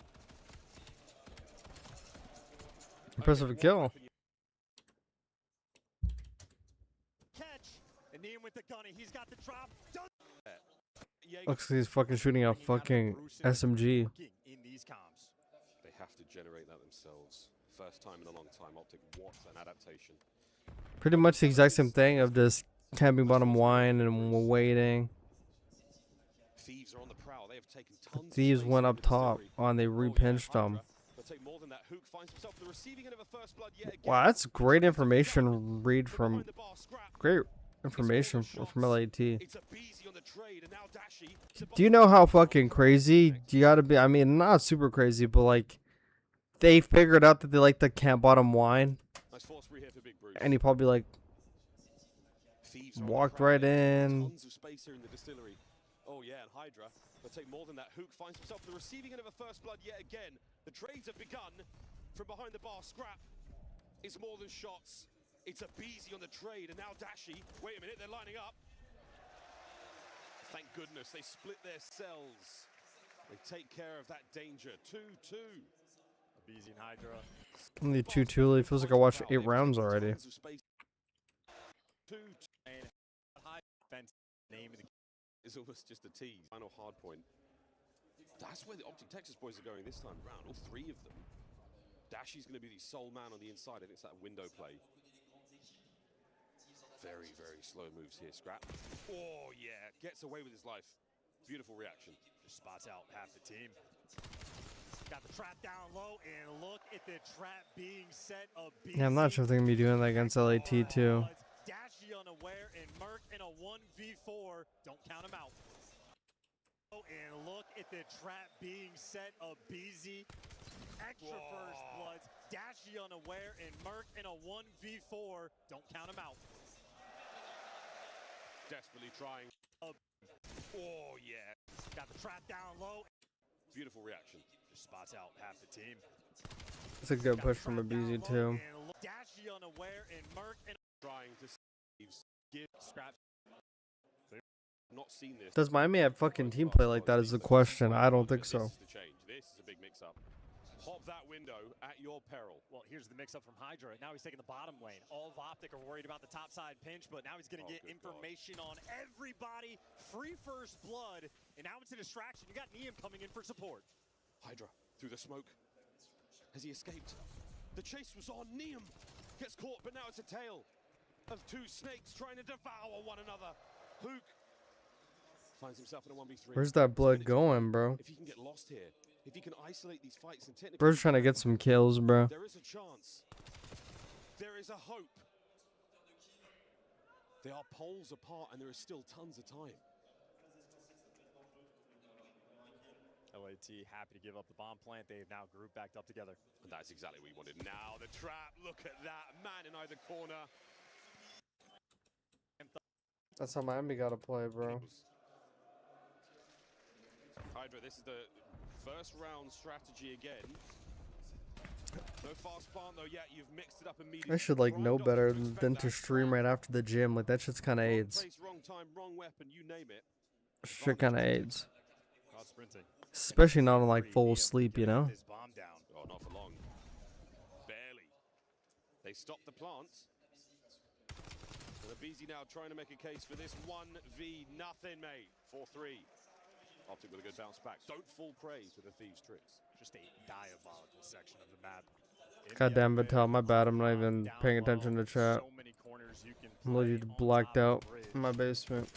Impressive kill. Catch, and Neem with the gunny. He's got the drop. Looks like he's fucking shooting a fucking SMG. In these comms. They have to generate that themselves. First time in a long time. OpTic, what an adaptation. Pretty much the exact same thing of just camping bottom wine and waiting. Thieves are on the prowl. They have taken tons Thieves went up top on they repinched them. Wow, that's great information read from great information from LAT. Do you know how fucking crazy you gotta be? I mean, not super crazy, but like they figured out that they like the camp bottom wine, and he probably like walked right in. Oh yeah, and Hydra, but take more than that. Hook finds himself at the receiving end of a first blood yet again. The trades have begun from behind the bar. Scrap is more than shots. It's a Beezy on the trade, and now Dashy. Wait a minute, they're lining up. Thank goodness they split their cells. They take care of that danger. 2-2. Beezy and Hydra. Only 2-2. It feels like I watched 8 rounds already. Is almost just a tease. Final hard point. That's where the OpTic Texas boys are going this time round. All 3 of them. Dashy's going to be the sole man on the inside. I think it's that window play. Very, very slow moves here. Scrap. Oh yeah, gets away with his life. Beautiful reaction. Just spots out half the team. Got the trap down low, and look at the trap being set. Yeah, I'm not sure if they're gonna be doing that against LAT too. Dashy unaware, and Merc in a 1v4. Don't count him out. And look at the trap being set. Abizi, extra first bloods. Dashy unaware, and Merc in a 1v4. Don't count him out. Desperately trying. Oh yeah. Got the trap down low. Beautiful reaction. Just spots out half the team. It's a good push from Abizi too. Dashy unaware, and Merc in trying to give Scrap. Not seen this. Does Miami have fucking team play like that is the question. I don't think so. This is a big mix-up. Hop that window at your peril. Well, here's the mix-up from Hydra. Now he's taking the bottom lane. All of OpTic are worried about the top side pinch, but now he's going to get information on everybody. Free first blood, and now it's a distraction. You got Neem coming in for support. Hydra through the smoke. Has he escaped? The chase was on. Neum gets caught, but now it's a tale of two snakes trying to devour one another. Hook finds himself in a 1v3. Where's that blood going, bro? If he can get lost here, if he can isolate these fights and technically, Bro's trying to get some kills, bro. there is a chance. There is a hope. They are poles apart, and there is still tons of time. LAT happy to give up the bomb plant. They've now grouped back up together. And that's exactly what he wanted. Now the trap. Look at that man in either corner. That's how Miami gotta play, bro. Hydra, this is the first round strategy again. No fast plant though yet. You've mixed it up immediately. I should like know Ryan better doesn't than expect to that. stream right after the gym. Like that shit's kind of Wrong AIDS. place, wrong time, wrong weapon, you name it. Shit kind of AIDS. Caught sprinting. Especially not on like full sleep, you know. His bomb down. Oh, not for long. Barely. They stopped the plant. And Abizi now trying to make a case for this 1v nothing, mate. 4-3. OpTic with a good bounce back. Don't fall prey to the thieves' tricks. Just a diabolical section of the map. In the Goddamn, open, Vital, my bad. I'm not bomb even down paying low. attention to chat. So many corners you can I'm play literally on blacked top of out the bridge. in my basement.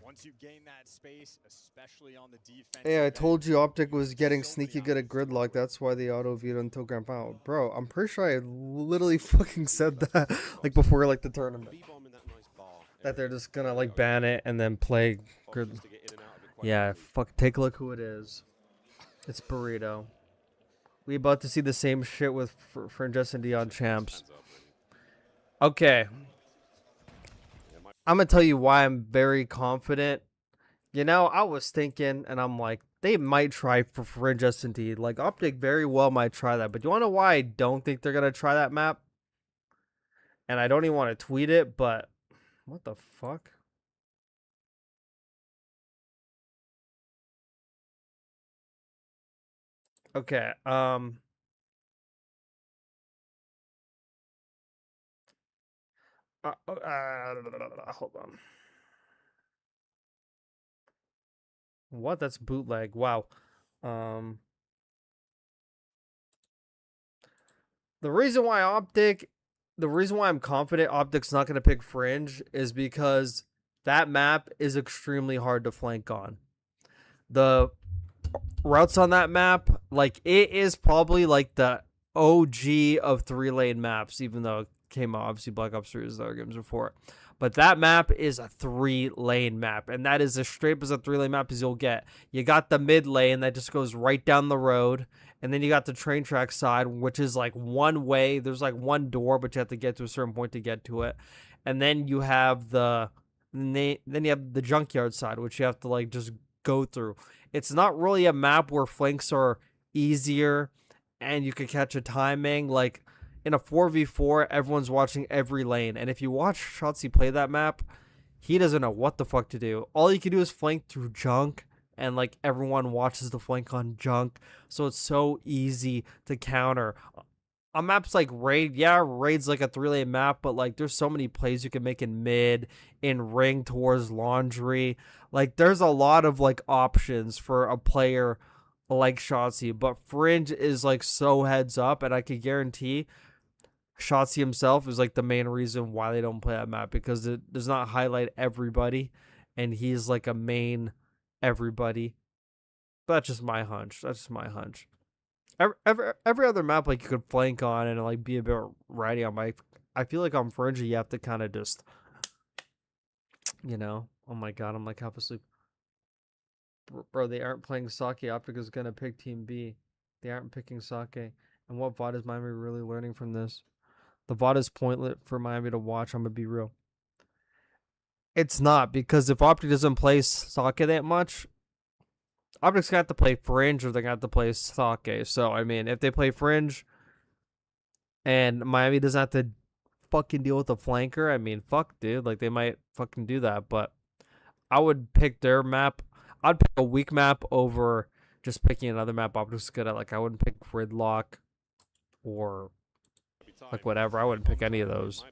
Once you gain that space, especially on the defense. Yeah, I told you OpTic was getting sneaky good at gridlock. That's why they auto-viewed until grand final. Bro, I'm pretty sure I literally fucking said that like before like the tournament. B-bomb in that nice bar. That they're just gonna like ban it and then play grid. Options to get in and out of it quite Yeah, quickly. fuck. Take a look who it is. It's Burrito. We about to see the same shit with Franges and Dion champs. Hands up, really. Okay, Yeah, my I'm gonna tell you why I'm very confident. You know, I was thinking, and I'm like, they might try for Franges and D. Like, OpTic very well might try that. But you wanna know why I don't think they're gonna try that map? And I don't even want to tweet it, but what the fuck? Okay, hold on. What? That's bootleg. Wow. The reason why I'm confident OpTic's not going to pick Fringe is because that map is extremely hard to flank on. The routes on that map, like, it is probably like the OG of 3-lane maps, even though it came out, obviously Black Ops 3 was the other games before it. But that map is a 3-lane map, and that is as straight as a 3-lane map as you'll get. You got the mid lane that just goes right down the road, and then you got the train track side, which is like one way. There's like one door, but you have to get to a certain point to get to it. And then you have the junkyard side, which you have to like just go through. It's not really a map where flanks are easier and you could catch a timing. Like in a 4v4, everyone's watching every lane. And if you watch Shotzi play that map, he doesn't know what the fuck to do. All you can do is flank through junk, and like everyone watches the flank on junk. So it's so easy to counter. On maps like Raid, yeah, Raid's like a 3-lane map, but like there's so many plays you can make in mid, in ring towards laundry. Like there's a lot of like options for a player like Shotzi, but Fringe is like so heads up, and I can guarantee Shotzi himself is like the main reason why they don't play that map, because it does not highlight everybody, and he's like a main everybody. But that's just my hunch. Every other map like you could flank on and like be a bit ratty on. I feel like on Fringe you have to kind of just, you know. Oh my god, I'm like half asleep. Bro, they aren't playing Sake. OpTic is gonna pick Team B. They aren't picking Sake. And what VOD is Miami really learning from this? The VOD is pointless for Miami to watch. I'm gonna be real. It's not, because if OpTic doesn't play Sake that much, OpTic's gonna have to play Fringe, or they're gonna have to play Sake. So I mean, if they play Fringe and Miami doesn't have to fucking deal with the flanker, I mean, fuck, dude. Like they might fucking do that, but I would pick their map. I'd pick a weak map over just picking another map OpTic's good at. Like I wouldn't pick Gridlock or like whatever. I wouldn't pick any of those.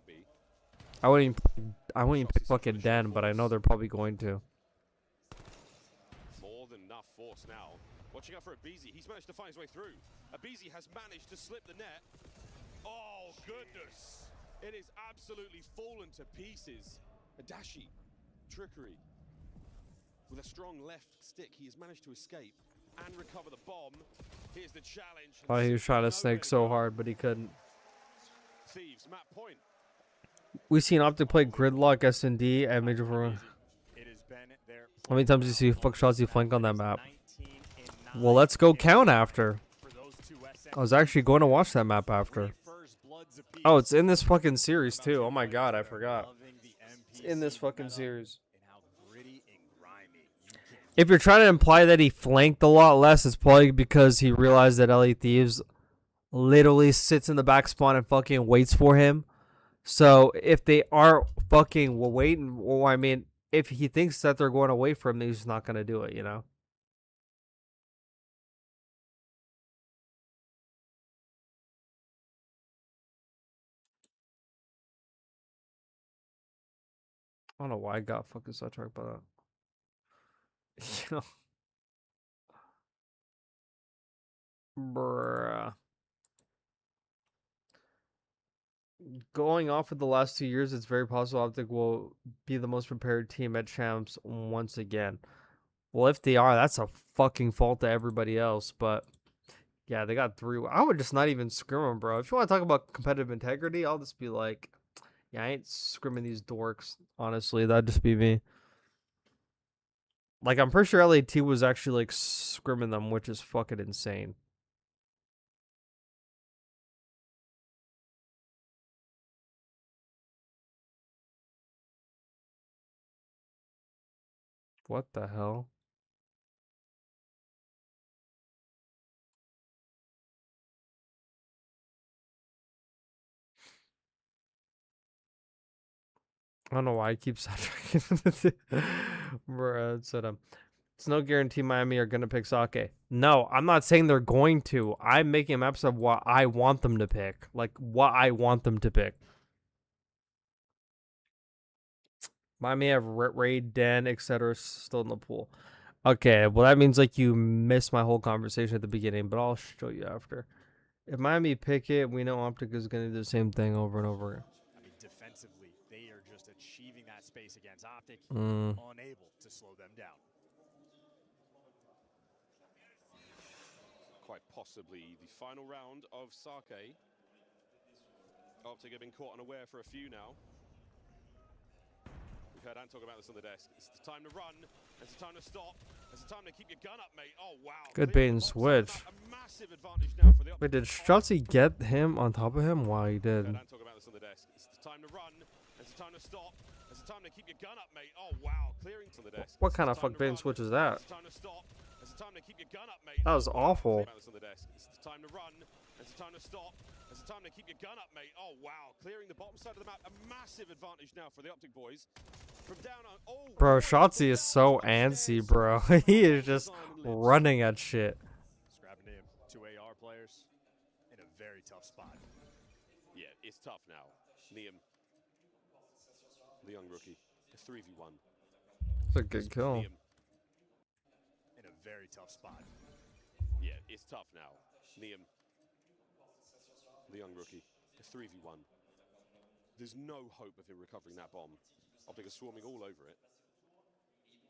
I wouldn't even pick fucking Den, but I know they're probably going to. More than enough force now. Watching out for Abizi. He's managed to find his way through. Abizi has managed to slip the net. Oh, goodness. It is absolutely fallen to pieces. Adachi, trickery. With a strong left stick, he has managed to escape and recover the bomb. Here's the challenge. Oh, he was trying to snake so hard, but he couldn't. Thieves, map point. We've seen OpTic play Gridlock, S&D, at Major for. It has been their How many times do you see fuck shots you flank on that map? Well, let's go count after. I was actually going to watch that map after. Oh, it's in this fucking series too. Oh my god, I forgot. It's in this fucking series. If you're trying to imply that he flanked a lot less, it's probably because he realized that LA Thieves literally sits in the back spawn and fucking waits for him. So if they are fucking waiting, well, I mean, if he thinks that they're going to wait for him, he's not going to do it, you know? I don't know why I got fucking sidetracked by that. You know? Bruh. Going off of the last 2 years, it's very possible OpTic will be the most prepared team at Champs once again. Well, if they are, that's a fucking fault to everybody else. But yeah, they got through. I would just not even scrim them, bro. If you want to talk about competitive integrity, I'll just be like, yeah, I ain't scrimming these dorks. Honestly, that'd just be me. Like, I'm pretty sure LAT was actually like scrimming them, which is fucking insane. What the hell? I don't know why I keep sidetracking. Bruh, it's no guarantee Miami are going to pick Sake. No, I'm not saying they're going to. I'm making maps of what I want them to pick. Like, what I want them to pick. Miami have Raid, Den, etc. still in the pool. Okay, well, that means, like, you missed my whole conversation at the beginning, but I'll show you after. If Miami pick it, we know OpTic is going to do the same thing over and over again. I mean, defensively, they are just achieving that space against OpTic, unable to slow them down. Quite possibly the final round of Sake. OpTic have been caught unaware for a few now. We've heard Ant talk about this on the desk. It's the time to run. It's the time to stop. It's the time to keep your gun up, mate. Oh, wow. Good bait and switch. A massive advantage now for the Wait, did Strutzy get him on top of him? Wow, he did. Ant talk about this on the desk. It's the time to run. It's the time to stop. It's the time to keep your gun up, mate. Oh, wow. Clearing to the desk. What kind of fuck bait and switch is that? It's the time to stop. It's the time to keep your gun up, mate. That was awful. It's the time to run. It's the time to stop. It's the time to keep your gun up, mate. Oh, wow. Clearing the bottom side of the map. A massive advantage now for the OpTic boys. From down on. Oh, bro, Shotzi is so antsy, bro. He is just running at shit. Scrapping him. 2 AR players in a very tough spot. Yeah, it's tough now. Liam, the young rookie, a 3v1. It's a good kill. Liam. In a very tough spot. Yeah, it's tough now. Liam, the young rookie, a 3v1. There's no hope of him recovering that bomb. OpTic are swarming all over it.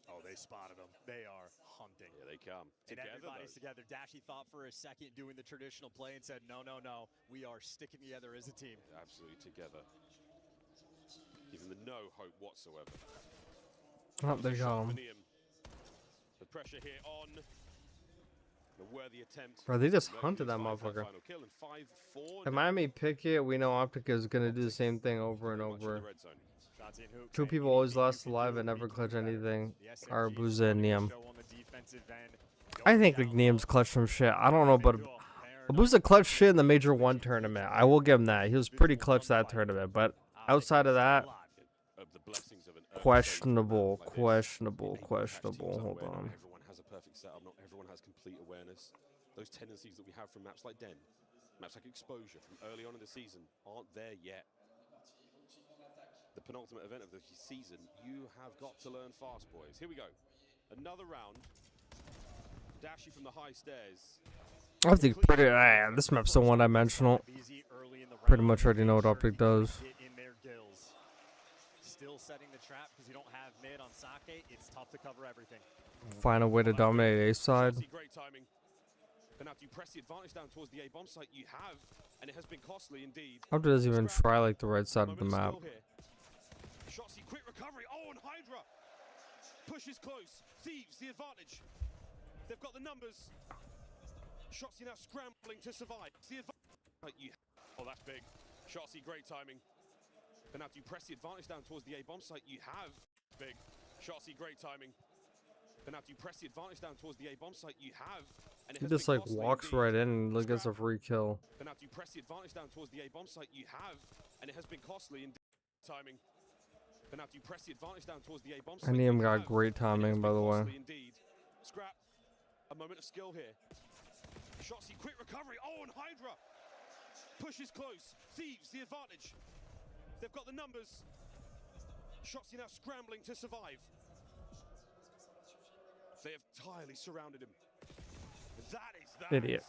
Oh, they spotted him. They are hunting. Yeah, they come. And Together, everybody's together. Dashy thought for a second doing the traditional play and said, no, no, no. We are sticking together as a team. Absolutely together. Giving them no hope whatsoever. Oh, there you go. The pressure here on. A worthy attempt. Bro, they just hunted that motherfucker. If Miami pick it, we know OpTic is going to do the same thing over and over. Two people always last alive and never clutch anything. Arabuza and Niam. I think like Niam's clutched some shit. I don't know, but Abuza clutched shit in the Major 1 tournament. I will give him that. He was pretty clutch that tournament. But outside of that, questionable. Hold on. Everyone has a perfect setup. Not everyone has complete awareness. Those tendencies that we have from maps like Den, maps like Exposure from early on in the season aren't there yet. The penultimate event of the season, you have got to learn fast, boys. Here we go. Another round. Dashy from the high stairs. I think pretty. This map's so one-dimensional. Pretty much already know what OpTic does. Still setting the trap because you don't have mid on Sake. It's tough to cover everything. Find a way to dominate A side. Great timing. And after you press the advantage down towards the A bomb site, you have, and it has been costly indeed. OpTic doesn't even try like the right side of the map. Shotsy, quick recovery. Oh, and Hydra pushes close. Thieves the advantage. They've got the numbers. Shotsy now scrambling to survive. The advantage. Oh, that's big. Shotsy, great timing. And after you press the advantage down towards the A bomb site, you have big. Shotsy, great timing. And after you press the advantage down towards the A bomb site, you have. And it He has just been like costly walks indeed. right in and gets a free kill. And after you press the advantage down towards the A bomb site, you have. And it has been costly indeed. Timing. And after you press the advantage down towards the A bomb site, NEM you got have, great and it has timing, by been the way. costly indeed. Scrap. A moment of skill here. Shotsy, quick recovery. Oh, and Hydra pushes close. Thieves the advantage. They've got the numbers. Shotsy now scrambling to survive. They have entirely surrounded him. That is that. Idiot.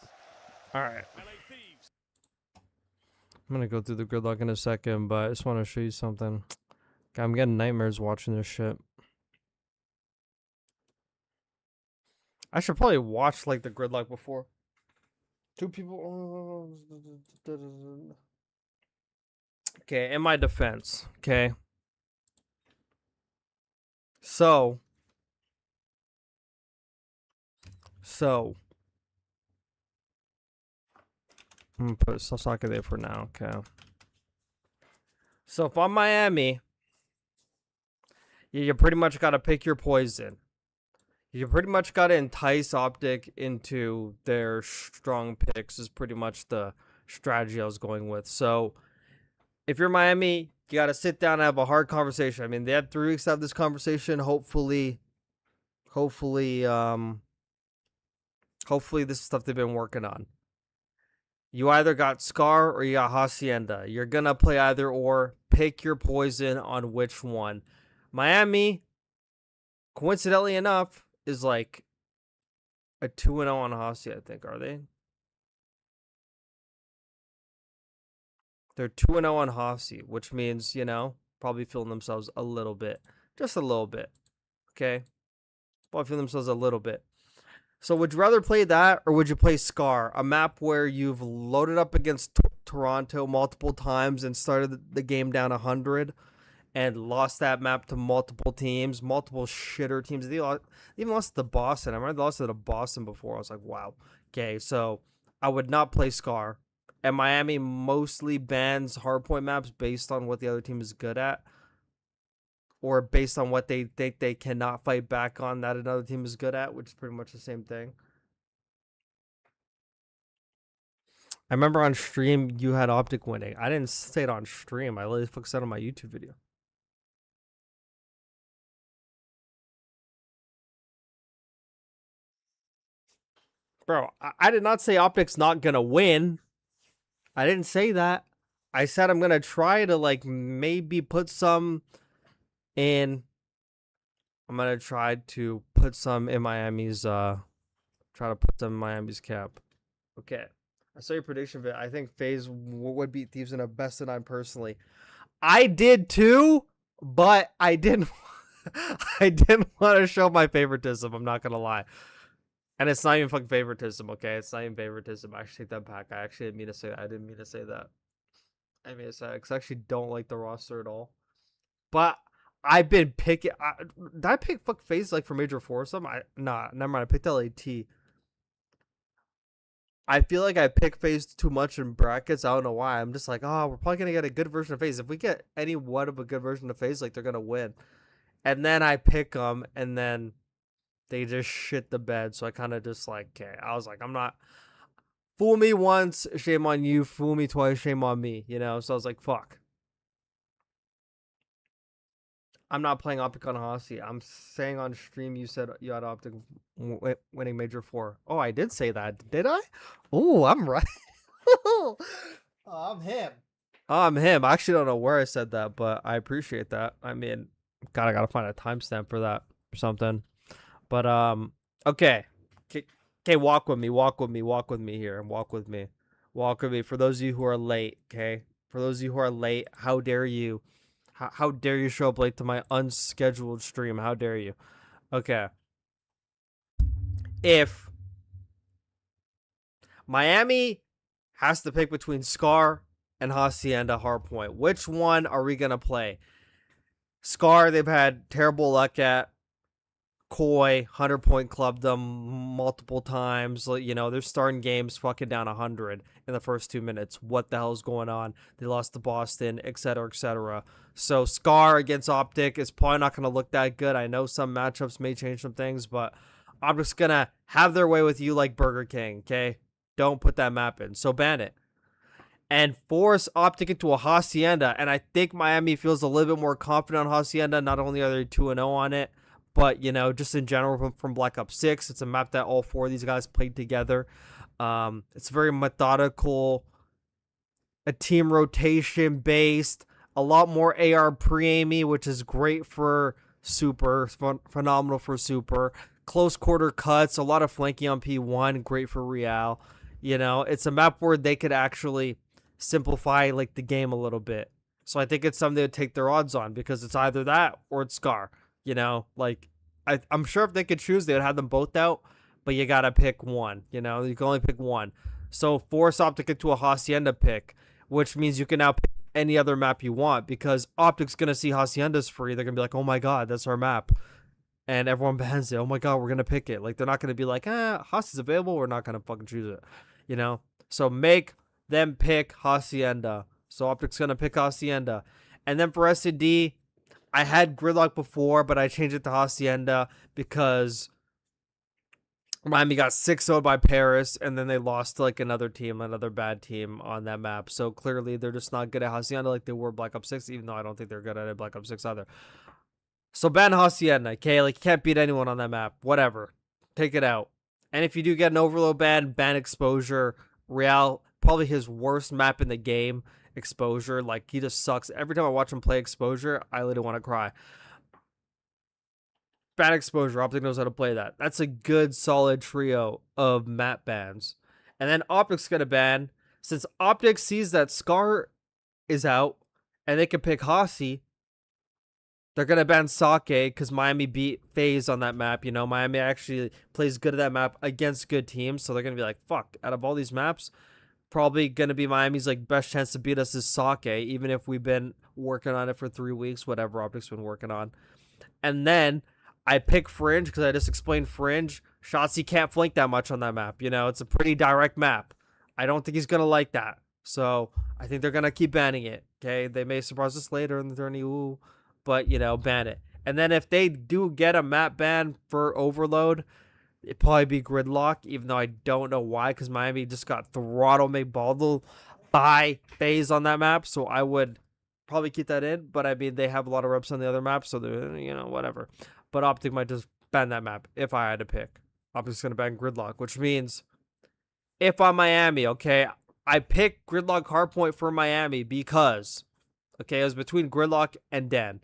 All right. LA Thieves. I'm gonna go through the gridlock in a second, but I just want to show you something. God, I'm getting nightmares watching this shit. I should probably watch like the gridlock before. Two people. Okay, in my defense, okay. So I'm gonna put Sasaki there for now, okay. So if I'm Miami, you pretty much gotta pick your poison. You pretty much gotta entice OpTic into their strong picks is pretty much the strategy I was going with. So if you're Miami, you gotta sit down and have a hard conversation. I mean, they had 3 weeks to have this conversation. Hopefully this is stuff they've been working on. You either got Scar or you got Hacienda. You're gonna play either or. Pick your poison on which one. Miami, coincidentally enough, is like a 2-0 on Hasi, I think, are they? They're 2-0 on Hasi, which means, you know, probably feeling themselves a little bit. Just a little bit. Okay? Probably feeling themselves a little bit. So would you rather play that or would you play Scar? A map where you've loaded up against Toronto multiple times and started the game down 100 and lost that map to multiple teams, multiple shitter teams. They even lost to Boston. I remember they lost to Boston before. I was like, wow. Okay, so I would not play Scar. And Miami mostly bans hardpoint maps based on what the other team is good at, or based on what they think they cannot fight back on that another team is good at, which is pretty much the same thing. I remember on stream you had OpTic winning. I didn't say it on stream. I literally focused on my YouTube video. Bro, I did not say OpTic's not gonna win. I didn't say that. I said I'm gonna try to like maybe put some in. I'm gonna try to put some in Miami's cap. Okay. I saw your prediction, but I think FaZe would beat Thieves in a best of 9 personally. I did too, but I didn't want to show my favoritism. I'm not gonna lie. And it's not even fucking favoritism, okay? It's not even favoritism. I actually take that back. I actually didn't mean to say that. I didn't mean to say that. I mean to say that because I actually don't like the roster at all. But I've been picking. Did I pick fuck FaZe like for Major 4 or something? Nah, never mind. I picked LAT. I feel like I pick FaZe too much in brackets. I don't know why. I'm just like, oh, we're probably gonna get a good version of FaZe. If we get any one of a good version of FaZe, like they're gonna win. And then I pick them, and then they just shit the bed. So I kind of just like, okay. I was like, I'm not. Fool me once, shame on you. Fool me twice, shame on me. You know. So I was like, fuck. I'm not playing OpTic on Hasi. I'm saying on stream you said you had OpTic winning Major 4. Oh, I did say that. Did I? Oh, I'm right. Oh, I'm him. I'm him. I actually don't know where I said that, but I appreciate that. I mean, God, I gotta find a timestamp for that or something. But okay. Okay, walk with me, walk with me, walk with me here, walk with me. Walk with me. For those of you who are late, okay? For those of you who are late, how dare you? How dare you show up late to my unscheduled stream? How dare you? Okay. If Miami has to pick between Scar and Hacienda Hardpoint, which one are we going to play? Scar, they've had terrible luck at. Koi 100-point clubbed them multiple times. You know, they're starting games fucking down 100 in the first 2 minutes. What the hell is going on? They lost to Boston, etc., etc. So Scar against OpTic is probably not going to look that good. I know some matchups may change some things, but OpTic's going to have their way with you like Burger King, okay? Don't put that map in. So ban it. And force OpTic into a Hacienda. And I think Miami feels a little bit more confident on Hacienda. Not only are they 2-0 on it, but, you know, just in general from Black Ops 6, it's a map that all four of these guys played together. It's very methodical, a team rotation based, a lot more AR pre-aiming, which is great for Super, phenomenal for Super. Close quarter cuts, a lot of flanking on P1, great for Real. You know, it's a map where they could actually simplify like the game a little bit. So I think it's something to take their odds on because it's either that or it's Scar. You know, like, I'm sure if they could choose, they would have them both out, but you got to pick one. You know, you can only pick one. So force OpTic into a Hacienda pick, which means you can now pick any other map you want because OpTic's going to see Hacienda's free. They're going to be like, oh my God, that's our map. And everyone bans it. Oh my God, we're going to pick it. Like, they're not going to be like, Haas is available. We're not going to fucking choose it. You know? So make them pick Hacienda. So OpTic's going to pick Hacienda. And then for S&D, I had Gridlock before, but I changed it to Hacienda because Miami got 6-0 by Paris, and then they lost to like another team, another bad team on that map. So clearly they're just not good at Hacienda like they were Black Ops 6, even though I don't think they're good at it Black Ops 6 either. So ban Hacienda, okay? Like, you can't beat anyone on that map. Whatever. Take it out. And if you do get an overload ban Exposure. Real, probably his worst map in the game. Exposure, like, he just sucks. Every time I watch him play Exposure, I literally want to cry. Bad Exposure, OpTic knows how to play that. That's a good, solid trio of map bans. And then OpTic's gonna ban, since OpTic sees that Scar is out, and they can pick Hasi, they're gonna ban Sake, because Miami beat FaZe on that map. You know, Miami actually plays good at that map against good teams, so they're gonna be like, fuck, out of all these maps, probably going to be Miami's like best chance to beat us is Sake, even if we've been working on it for 3 weeks, whatever OpTic's been working on. And then I pick Fringe because I just explained Fringe. Shotzi can't flank that much on that map. You know, it's a pretty direct map. I don't think he's going to like that. So I think they're going to keep banning it. Okay. They may surprise us later in the tourney, but, you know, ban it. And then if they do get a map ban for Overload, it'd probably be Gridlock, even though I don't know why, because Miami just got throttle McBaldle by FaZe on that map, so I would probably keep that in, but I mean, they have a lot of reps on the other maps, so they're, you know, whatever. But OpTic might just ban that map if I had to pick. OpTic's going to ban Gridlock, which means if I'm Miami, okay, I picked Gridlock Hardpoint for Miami because, okay, it was between Gridlock and Dan.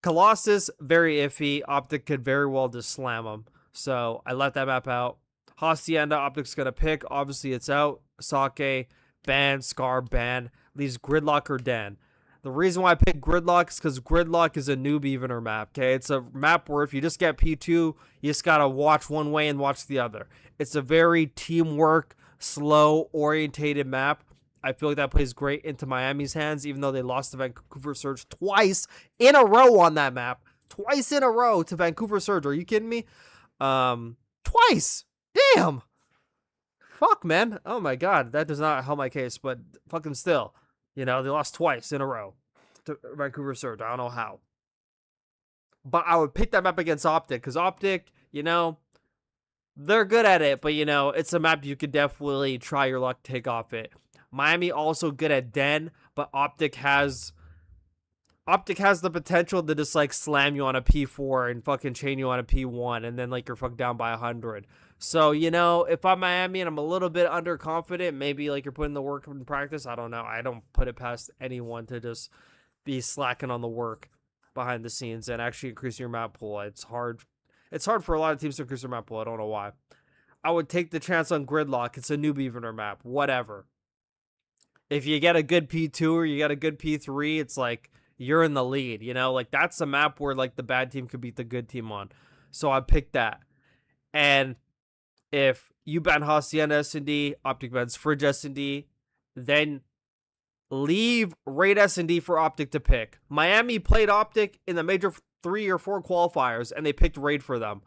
Colossus, very iffy. OpTic could very well just slam him. So I left that map out. Hacienda, OpTic's going to pick. Obviously, it's out. Sake, ban. Scar, ban. Leaves Gridlock or Dan. The reason why I picked Gridlock is because Gridlock is a noob evener map, okay? It's a map where if you just get P2, you just got to watch one way and watch the other. It's a very teamwork, slow-orientated map. I feel like that plays great into Miami's hands, even though they lost to Vancouver Surge twice in a row on that map. Twice in a row to Vancouver Surge. Are you kidding me? Twice. Damn. Fuck, man. Oh my God. That does not help my case, but fucking still. You know, they lost twice in a row to Vancouver Surge. I don't know how. But I would pick that map against OpTic, because OpTic, you know, they're good at it, but, you know, it's a map you could definitely try your luck to take off it. Miami also good at Den, but OpTic has the potential to just, like, slam you on a P4 and fucking chain you on a P1, and then, like, you're fucked down by 100. So, you know, if I'm Miami and I'm a little bit underconfident, maybe, like, you're putting the work in practice. I don't know. I don't put it past anyone to just be slacking on the work behind the scenes and actually increase your map pool. It's hard for a lot of teams to increase their map pool. I don't know why. I would take the chance on Gridlock. It's a noob evener map. Whatever. If you get a good P2 or you get a good P3, it's like you're in the lead, you know? Like that's a map where like the bad team could beat the good team on. So I picked that. And if you ban Hacienda S&D, OpTic bans Fridge S&D, then leave Raid S&D for OpTic to pick. Miami played OpTic in the major 3 or 4 qualifiers, and they picked Raid for them.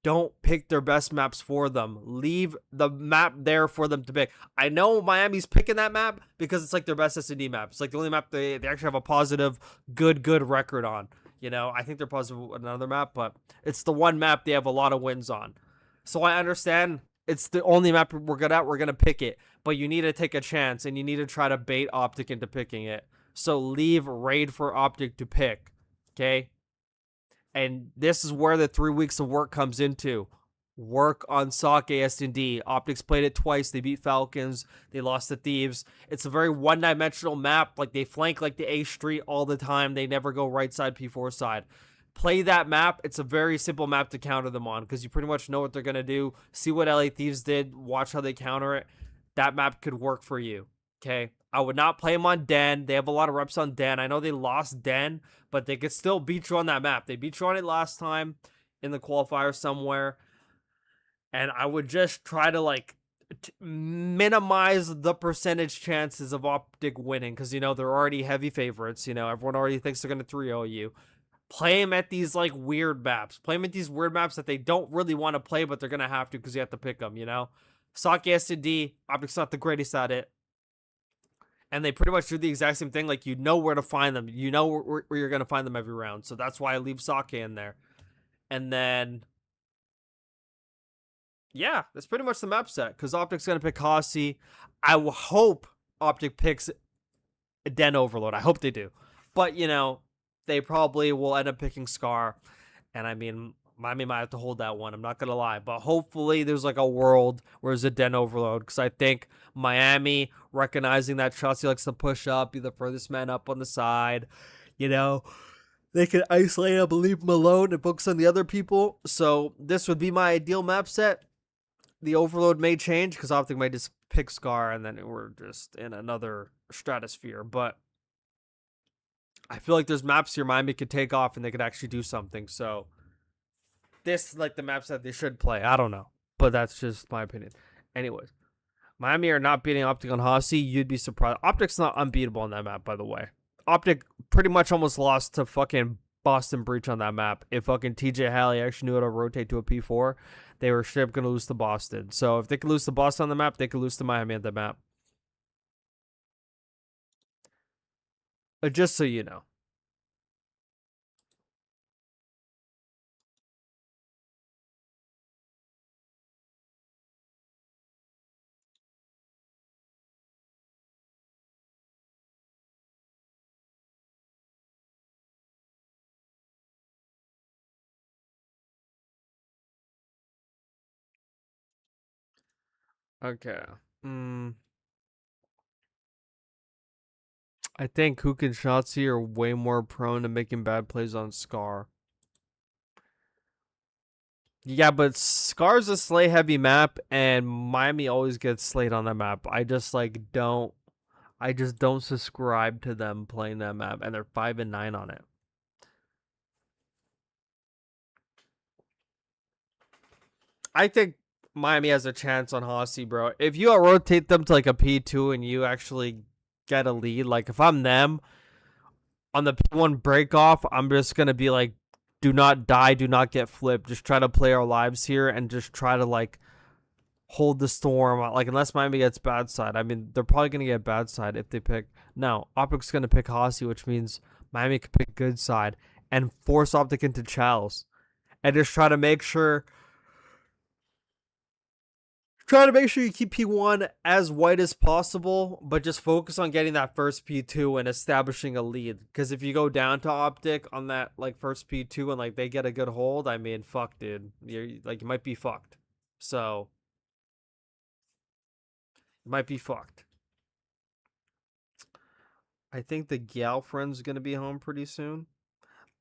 Don't pick their best maps for them. Leave the map there for them to pick. I know Miami's picking that map because it's like their best S&D map. It's like the only map they actually have a positive, good record on. You know, I think they're positive with another map, but it's the one map they have a lot of wins on. So I understand it's the only map we're good at. We're going to pick it. But you need to take a chance, and you need to try to bait OpTic into picking it. So leave Raid for OpTic to pick. Okay? And this is where the 3 weeks of work comes into. Work on Sake S&D. OpTic's played it twice. They beat Falcons. They lost to Thieves. It's a very one-dimensional map. Like, they flank like the A Street all the time. They never go right side, P4 side. Play that map. It's a very simple map to counter them on because you pretty much know what they're going to do. See what LA Thieves did. Watch how they counter it. That map could work for you. Okay? I would not play them on Den. They have a lot of reps on Den. I know they lost Den, but they could still beat you on that map. They beat you on it last time in the qualifier somewhere. And I would just try to, like, minimize the percentage chances of OpTic winning because, you know, they're already heavy favorites. You know, everyone already thinks they're going to 3-0 you. Play them at these, like, weird maps. Play them at these weird maps that they don't really want to play, but they're going to have to because you have to pick them, you know? Sake S&D, OpTic's not the greatest at it. And they pretty much do the exact same thing. Like, you know where to find them. You know where you're going to find them every round. So that's why I leave Sake in there. And then, yeah, that's pretty much the map set. Because OpTic's going to pick Hossie. I hope OpTic picks Den Overload. I hope they do. But, you know, they probably will end up picking Scar. And, I mean, Miami might have to hold that one. I'm not going to lie. But hopefully there's like a world where there's a Den Overload. Because I think Miami, recognizing that Chelsea likes to push up, be the furthest man up on the side, you know, they can isolate him and leave him alone and focus on the other people. So this would be my ideal map set. The Overload may change because OpTic might just pick Scar and then we're just in another stratosphere. But I feel like there's maps here Miami could take off and they could actually do something. So this is like the maps that they should play. I don't know. But that's just my opinion. Anyways. Miami are not beating OpTic on Hossie. You'd be surprised. OpTic's not unbeatable on that map, by the way. OpTic pretty much almost lost to fucking Boston Breach on that map. If fucking TJ Halley actually knew how to rotate to a P4, they were straight up going to lose to Boston. So if they could lose to Boston on the map, they could lose to Miami on the map. Just so you know. Okay. I think Hook and Shotzi are way more prone to making bad plays on Scar. Yeah, but Scar's a slay heavy map, and Miami always gets slayed on that map. I just don't subscribe to them playing that map, and they're 5-9 on it. I think Miami has a chance on Hossie, bro. If you rotate them to like a P2 and you actually get a lead, like if I'm them on the P1 break off, I'm just gonna be like, do not die, do not get flipped. Just try to play our lives here and just try to like hold the storm. Like unless Miami gets bad side, I mean they're probably gonna get bad side if they pick. No, OpTic's gonna pick Hossie, which means Miami can pick good side and force OpTic into Chals, and just try to make sure. Try to make sure you keep P1 as white as possible, but just focus on getting that first P2 and establishing a lead. Because if you go down to OpTic on that like first P2 and like they get a good hold, I mean, fuck, dude, you might be fucked. So you might be fucked. I think the gal friend's gonna be home pretty soon.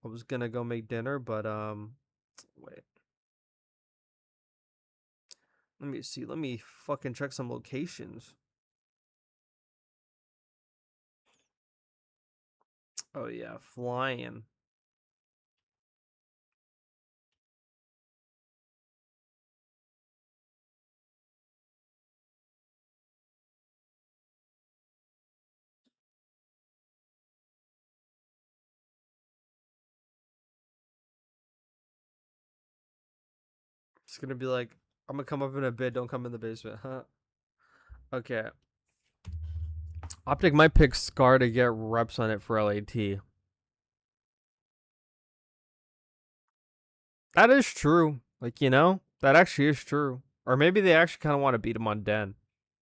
I was gonna go make dinner, but wait. Let me see. Let me fucking check some locations. Oh yeah, flying. It's gonna be like, I'm gonna come up in a bit. Don't come in the basement, huh? Okay. OpTic might pick Scar to get reps on it for LAT. That is true. Like, you know, that actually is true. Or maybe they actually kind of want to beat him on Den,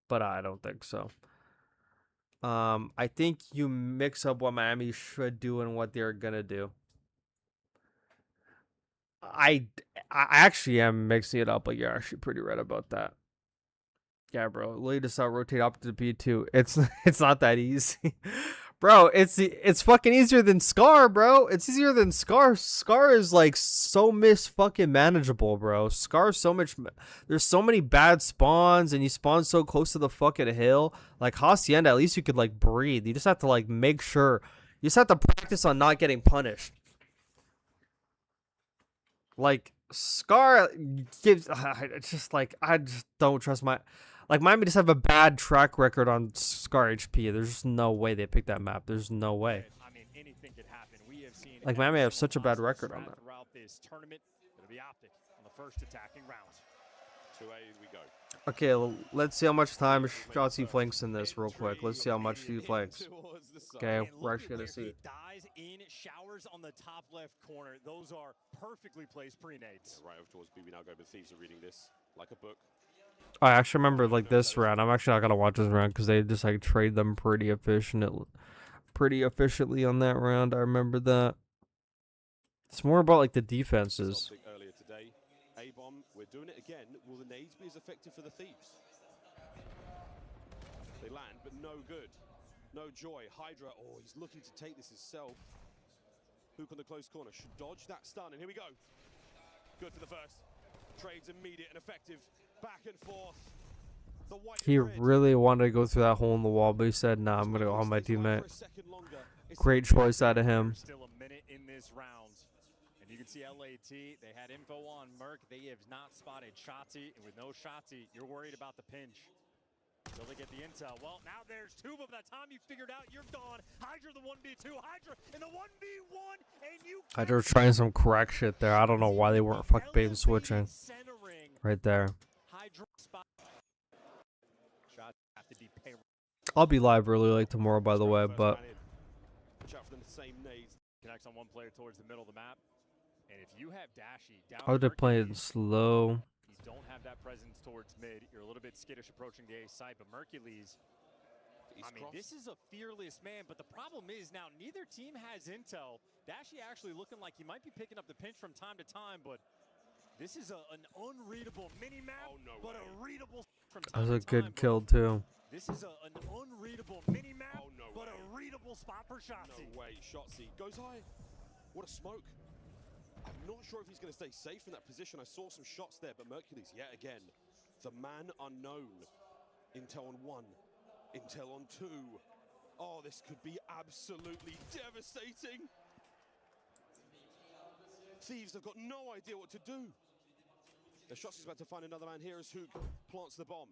but I don't think so. I think you mix up what Miami should do and what they're gonna do. I actually am mixing it up, but you're actually pretty right about that. Yeah, bro. Latest out rotate up to P2. It's not that easy. Bro, it's fucking easier than Scar, bro. It's easier than Scar. Scar is like so fucking manageable, bro. Scar so much. There's so many bad spawns, and you spawn so close to the fucking hill. Like Hacienda, at least you could like breathe. You just have to like make sure. You just have to practice on not getting punished. Like Scar gives. It's just like I just don't trust my. Like, Miami just have a bad track record on Scar HP. There's just no way they picked that map. There's no way. I mean, anything could happen. We have seen like, Miami have such a bad record on that. Throughout this tournament, it'll be OpTic on the first attacking round. 2A we go. Okay, let's see how much time Shotzi flanks in this real quick. Let's see how much he flanks. Okay, we're actually going to see. Dies in showers on the top left corner. Those are perfectly placed pre-nades. Right over towards B. We now go, but Thieves are reading this like a book. I actually remember like this round. I'm actually not gonna watch this round because they just like trade them pretty efficiently on that round. I remember that. It's more about like the defenses. Earlier today, A-bomb. We're doing it again. Will the nades be as effective for the Thieves? They land, but no good. No joy. Hydra. Oh, he's looking to take this himself. Hook on the close corner. Should dodge that stun, and here we go. Good for the first. Trades immediate and effective. Back and forth. He really wanted to go through that hole in the wall, but he said, "Nah, I'm gonna go on my teammate." Great choice out of him. Still a minute in this round, and you can see LAT. They had info on Merc. They have not spotted Shotzi, and with no Shotzi, you're worried about the pinch. Will they get the intel? Well, now there's two, but by the time you figured out, you're gone. Hydra the 1v2, Hydra in the 1v1, and you. Hydra trying some crack shit there. I don't know why they weren't fuck bait and switching. Right there. I'll be live early like tomorrow, by the way, but connects on one player towards the middle of the map. And if you have Dashy down, I would have played slow. You don't have that presence towards mid. You're a little bit skittish approaching the A side, but Mercules, I mean, this is a fearless man, but the problem is now neither team has intel. Dashy actually looking like he might be picking up the pinch from time to time, but this is an unreadable mini-map, but a readable from time to time. That was a good kill, too. This is an unreadable mini-map, but a readable spot for Shotzi. No way, Shotzi goes high. What a smoke. I'm not sure if he's going to stay safe in that position. I saw some shots there, but Mercules, yet again, the man unknown. Intel on 1, Intel on 2. Oh, this could be absolutely devastating. Thieves have got no idea what to do. The Shotzi's about to find another man here as Hook plants the bomb.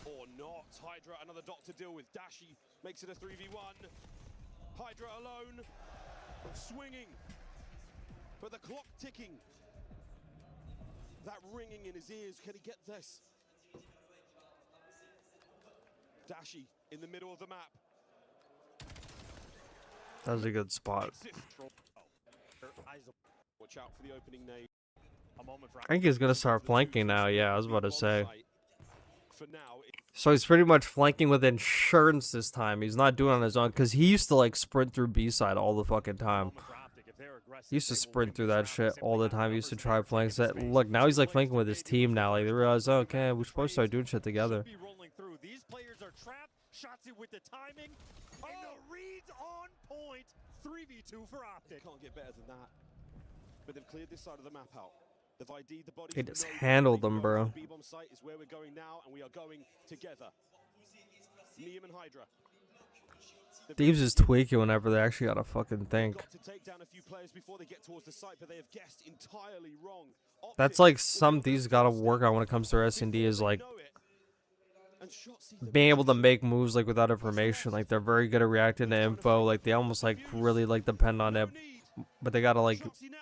Or not. Hydra, another dot to deal with. Dashy makes it a 3v1. Hydra alone. Swinging. But the clock ticking. That ringing in his ears. Can he get this? Dashy in the middle of the map. That was a good spot. Watch out for the opening nade. I think he's going to start flanking now. Yeah, I was about to say. For now, So he's pretty much flanking with insurance this time. He's not doing it on his own because he used to like sprint through B side all the fucking time. He used to sprint through that shit all the time. He used to try flanks. Look, now he's like flanking with his team now. Like they realize, oh, okay, we're supposed to start doing shit together. These players are trapped. Shotzi with the timing. And the reads on point. 3v2 for OpTic. Can't get better than that. But they've cleared this side of the map out. They've ID'd the bodies. They of just nobody. handled They them, know bro. the B-bomb site is where we're going now, and we are going together. Neum and Hydra. Thieves is tweaking whenever they actually gotta fucking think. Got to take down a few players before they get towards the site, but they have guessed entirely wrong. That's OpTic like will some be thieves able gotta to work on when it comes to S&D before is they like know it. And Shotzi for being able to position. make moves like without information. Like they're very good at reacting to info. Like they almost like really like depend on it, No need. but they gotta like Shotzi now.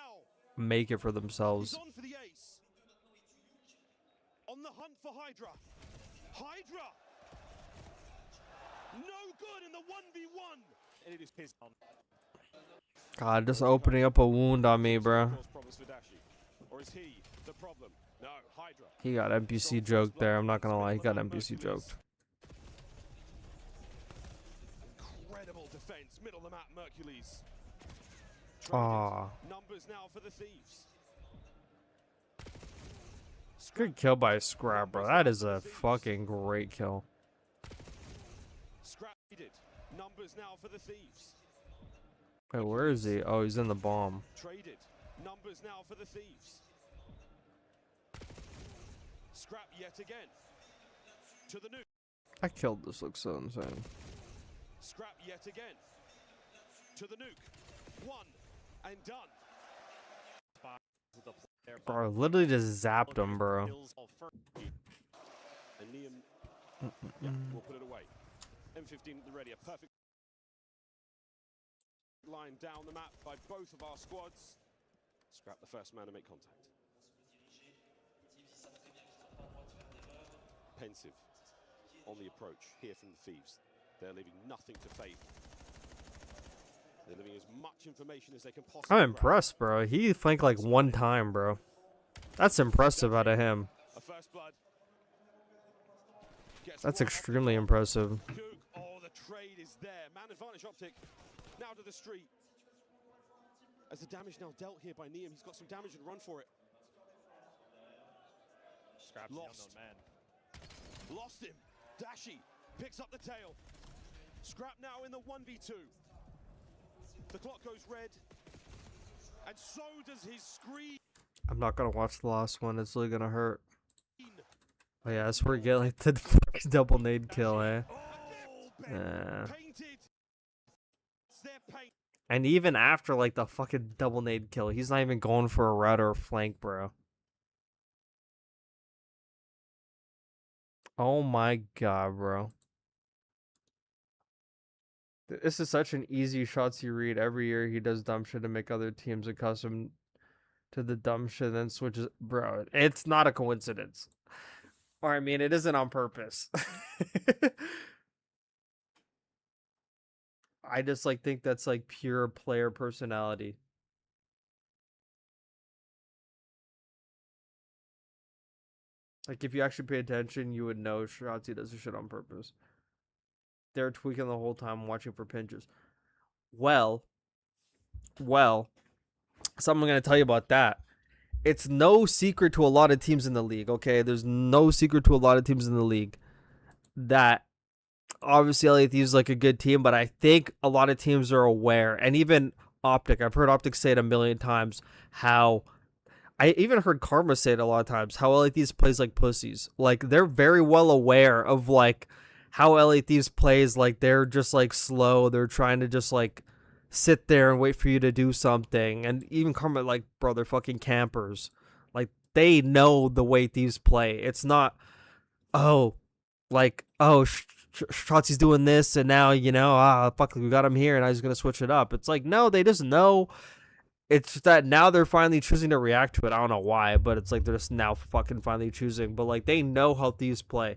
make it for He's themselves. on for the ace. On the hunt for Hydra. Hydra! No good in the 1v1. And it is his on. God, just opening up a wound on me, bro. Cause problems for Dashi. Or is he the problem? No, Hydra. He got NPC joked there. I'm not gonna lie, he got NPC joked. Incredible defense. Middle of the map, Mercules. Aw. Numbers now for the Thieves. Good kill by Scrap, bro. That is a fucking great kill. Scrap needed. Numbers now for the Thieves. Wait, where is he? Oh, he's in the bomb. Traded. Numbers now for the Thieves. Scrap yet again. To the nuke. That kill just looks so insane. Scrap yet again. To the nuke. One and done. With the player. Bro, literally just zapped him, bro. Kills of first. And Neum, yeah, we'll put it away. M15 at the ready. A perfect line down the map by both of our squads. Scrap the first man to make contact. Pensive on the approach here from the Thieves. They're leaving nothing to fate. They're leaving as much information as they can possibly. I'm impressed, bro. He flanked like one time, bro. That's impressive out of him. A first blood. Gets That's one. extremely impressive. Coog. Oh, the trade is there. Man advantage OpTic. Now to the street. As the damage now dealt here by Neum, he's got some damage and run for it. Scraps the Lost. unknown man. Lost him. Dashi picks up the tail. Scrap now in the 1v2. The clock goes red. And so does his screen. I'm not gonna watch the last one. It's really gonna hurt. Oh yeah, that's where we get like the double nade kill, eh? Oh, Yeah. painted. It's their paint. And even after like the fucking double nade kill, he's not even going for a route or a flank, bro. Oh my god, bro. This is such an easy shots you read. Every year he does dumb shit to make other teams accustomed to the dumb shit, then switches. Bro, it's not a coincidence. Or I mean, it isn't on purpose. I just like think that's like pure player personality. Like if you actually pay attention, you would know Shotzi does this shit on purpose. They're tweaking the whole time, watching for pinches. Well, something I'm gonna tell you about that. It's no secret to a lot of teams in the league. Okay, there's no secret to a lot of teams in the league that obviously LA Thieves is like a good team, but I think a lot of teams are aware, and even OpTic. I've heard OpTic say it a million times. How I even heard Karma say it a lot of times. How LA Thieves plays like pussies. Like they're very well aware of like how LA Thieves plays. Like they're just like slow. They're trying to just like sit there and wait for you to do something. And even Karma, like, bro, they're fucking campers. Like they know the way Thieves play. It's not, oh, like, oh, Shotzi's doing this, and now, you know, fuck, we got him here, and I was going to switch it up. It's like, no, they just know. It's that now they're finally choosing to react to it. I don't know why, but it's like they're just now fucking finally choosing. But, like, they know how Thieves play.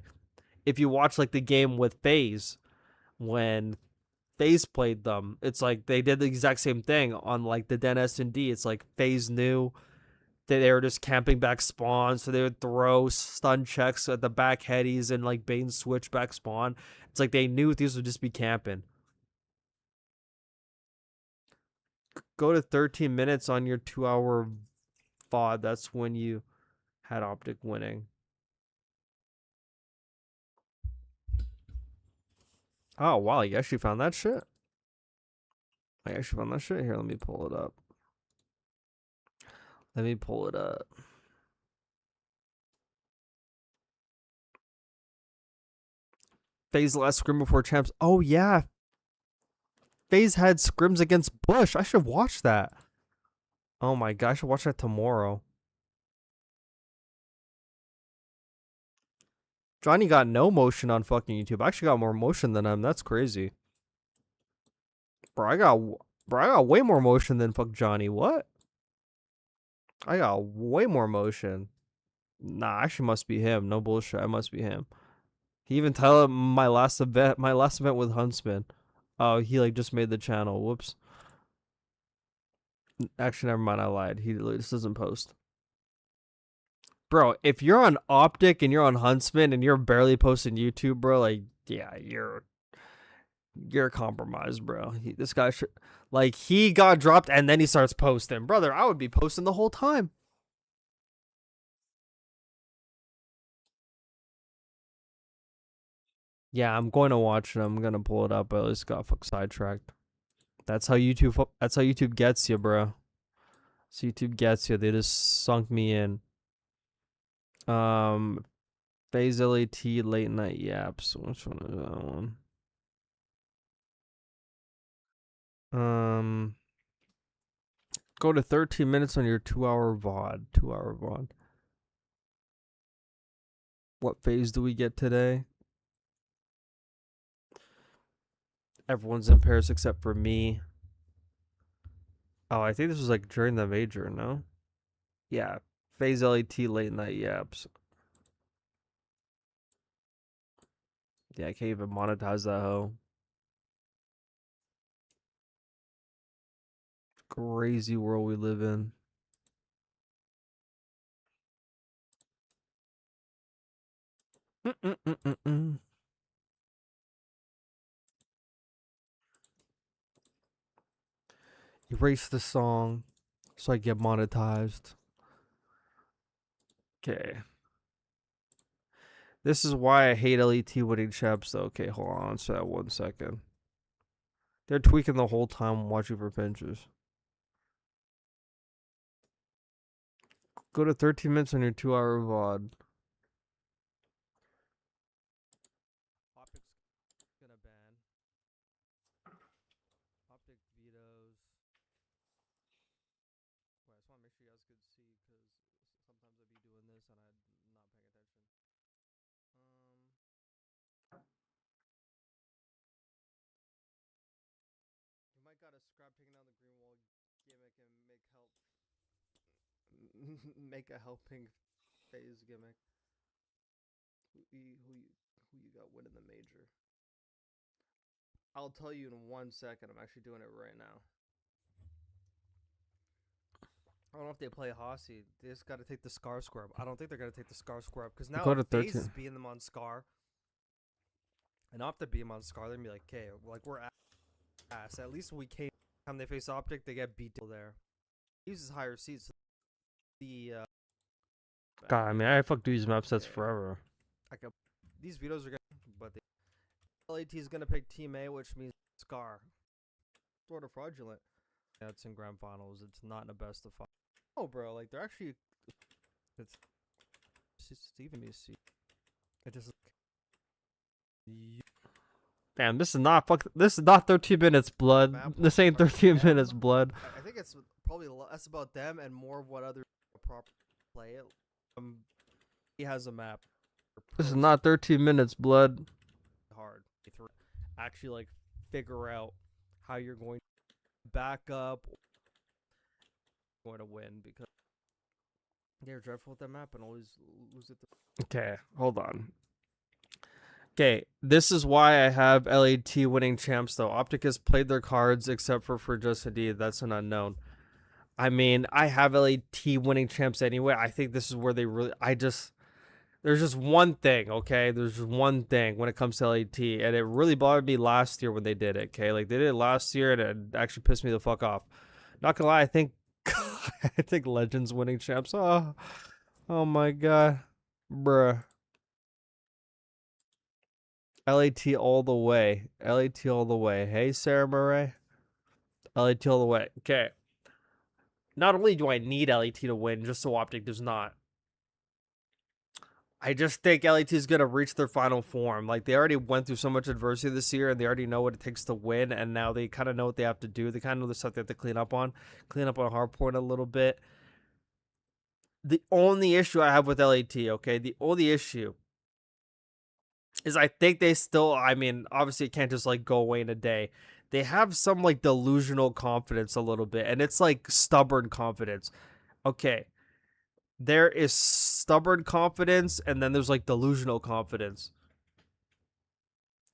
If you watch, like, the game with FaZe, when FaZe played them, it's like they did the exact same thing on, like, the Den S&D. It's like FaZe knew that they were just camping back spawn, so they would throw stun checks at the back headies and like bait and switch back spawn. It's like they knew these would just be camping. Go to 13 minutes on your 2-hour VOD. That's when you had OpTic winning. Oh wow, you actually found that shit? I actually found that shit. Here, let me pull it up. Let me pull it up. FaZe last scrim before champs. Oh yeah, FaZe had scrims against Bush. I should watch that. Oh my gosh, I should watch that tomorrow. Johnny got no motion on fucking YouTube. I actually got more motion than him. That's crazy. Bro, I got way more motion than fuck Johnny. What? I got way more motion. Nah, actually must be him. No bullshit. It must be him. He even titled my last event with Huntsman. Oh, he like just made the channel. Whoops. Actually, never mind. I lied. He just doesn't post. Bro, if you're on OpTic and you're on Huntsman and you're barely posting YouTube, bro, like, yeah, you're compromised, bro. This guy should, like, he got dropped and then he starts posting. Brother, I would be posting the whole time. Yeah, I'm going to watch it. I'm gonna pull it up. I at least got sidetracked. That's how YouTube gets you, bro. So YouTube gets you. They just sunk me in. FaZe LAT late night yaps. Which one is that one? Go to 13 minutes on your 2-hour VOD. 2-hour VOD. What FaZe do we get today? Everyone's in Paris except for me. Oh, I think this was like during the major, no? Yeah. FaZe LAT late night yaps. Yeah, I can't even monetize that hoe. Crazy world we live in. Erase the song so I get monetized. Okay. This is why I hate LET winning champs though. Okay, hold on so that 1 second. They're tweaking the whole time watching for pinches. Go to 13 minutes on your 2-hour VOD. OpTic's gonna ban. OpTic vetoes. Wait, I just want to make sure you guys could see because sometimes I'd be doing this and I'm not paying attention. You might gotta scrap taking down the green wall gimmick and make a helping FaZe gimmick. Who you got winning the major? I'll tell you in 1 second. I'm actually doing it right now. I don't know if they play Hossie. They just got to take the Scar Scrub. I don't think they're going to take the Scar Scrub because now FaZe is beating them on Scar. And OpTic beat them on Scar. They're going to be like, okay, like we're ass. At least we came. Time they face OpTic, they get beat there. He uses higher seats. God, I mean, I fucked these map sets forever. These vetoes are gonna, but LAT is gonna pick Team A, which means Scar. Sort of fraudulent. Yeah, it's in grand finals. It's not in a best of 5. Oh, bro, like they're actually. It's even you see. It just. Damn, this is not 13 minutes, blood. This ain't 13 minutes, blood. I think it's probably less about them and more of what other proper play it. He has a map. This is not 13 minutes, blood. Hard. Actually, like, figure out how you're going to back up. Going to win because they're dreadful with that map and always lose it. Okay, hold on. Okay, this is why I have LAT winning champs though. OpTic has played their cards except for just Hadid. That's an unknown. I mean, I have LAT winning champs anyway. I think this is where they really. There's just one thing, okay? There's just one thing when it comes to LAT, and it really bothered me last year when they did it, okay? Like, they did it last year, and it actually pissed me the fuck off. Not gonna lie, I think Legends winning champs. Oh my god. Bruh. LAT all the way. LAT all the way. Hey, Sarah Murray. LAT all the way. Okay. Not only do I need LAT to win, just so OpTic does not. I just think LAT is going to reach their final form. Like, they already went through so much adversity this year, and they already know what it takes to win, and now they kind of know what they have to do. They kind of know the stuff they have to clean up on hardpoint a little bit. The only issue I have with LAT, okay, the only issue is I think they still, I mean, obviously it can't just, like, go away in a day. They have some, like, delusional confidence a little bit, and it's, like, stubborn confidence. Okay. There is stubborn confidence, and then there's like delusional confidence.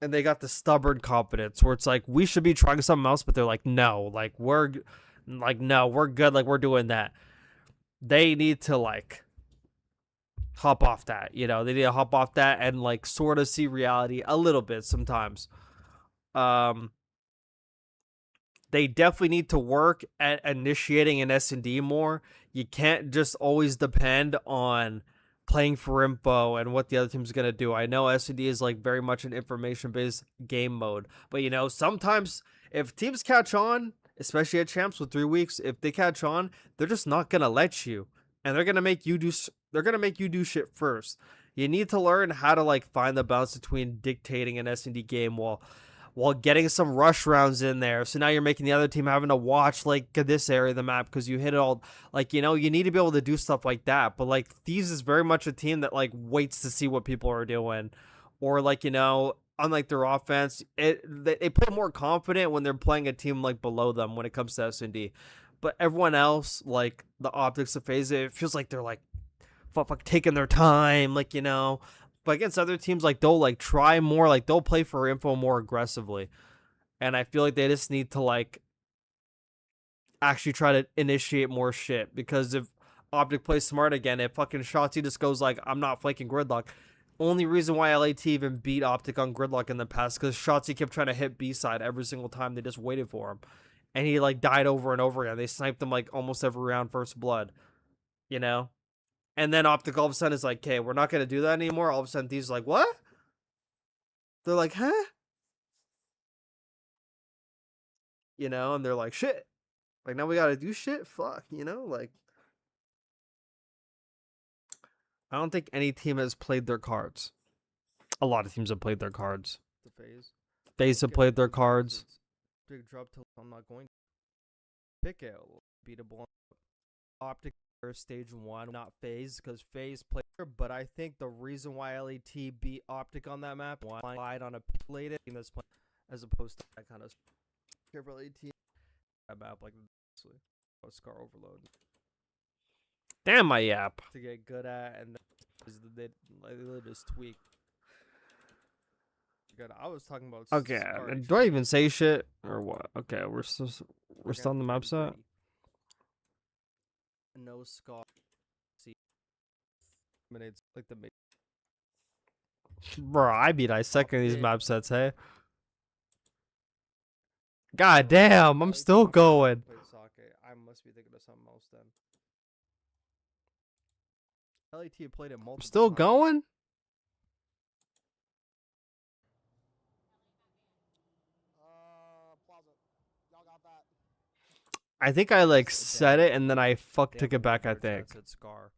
And they got the stubborn confidence where it's like, we should be trying something else, but they're like, no, no, we're good, like we're doing that. They need to like hop off that, you know, they need to hop off that and like sort of see reality a little bit sometimes. They definitely need to work at initiating an S&D more. You can't just always depend on playing for info and what the other team's going to do. I know S&D is like very much an information-based game mode. But, you know, sometimes if teams catch on, especially at champs with 3 weeks, if they catch on, they're just not going to let you. And they're going to make you do shit first. You need to learn how to like find the balance between dictating an S&D game while getting some rush rounds in there. So now you're making the other team having to watch like this area of the map because you hit it all. Like, you know, you need to be able to do stuff like that. But like Thieves is very much a team that like waits to see what people are doing. Or like, you know, unlike their offense, they play more confident when they're playing a team like below them when it comes to S&D. But everyone else, like the OpTics of FaZe, it feels like they're like fuck taking their time, like, you know. But against other teams, like, they'll, like, try more. Like, they'll play for info more aggressively. And I feel like they just need to, like, actually try to initiate more shit. Because if OpTic plays smart again, if fucking Shotzi just goes, like, I'm not flanking Gridlock. Only reason why LAT even beat OpTic on Gridlock in the past because Shotzi kept trying to hit B-side every single time. They just waited for him. And he, like, died over and over again. They sniped him, like, almost every round first blood. You know? And then OpTic all of a sudden is like, okay, we're not going to do that anymore. All of a sudden, Thieves are like, what? They're like, huh? You know, and they're like, shit. Like, now we got to do shit? Fuck, you know? Like, I don't think any team has played their cards. A lot of teams have played their cards. The FaZe have played their cards. Big drop till I'm not going to pick it. Beatable. OpTic stage 1, not FaZe, because FaZe played, but I think the reason why LAT beat OpTic on that map relied on a played team that's playing as opposed to that kind of LAT map like Scar Overload. Damn my yap to get good at, and they just tweak. Good. I was talking about. Okay, do I even say shit or what? Okay, we're still on the map set. No Scar. See, like the bro. I be dissecting these map sets. Hey, god damn, I'm still going. I must be thinking of something else then. LAT played it multiple. Still times. Going. I think I like said it and then I took it back. I think. Scar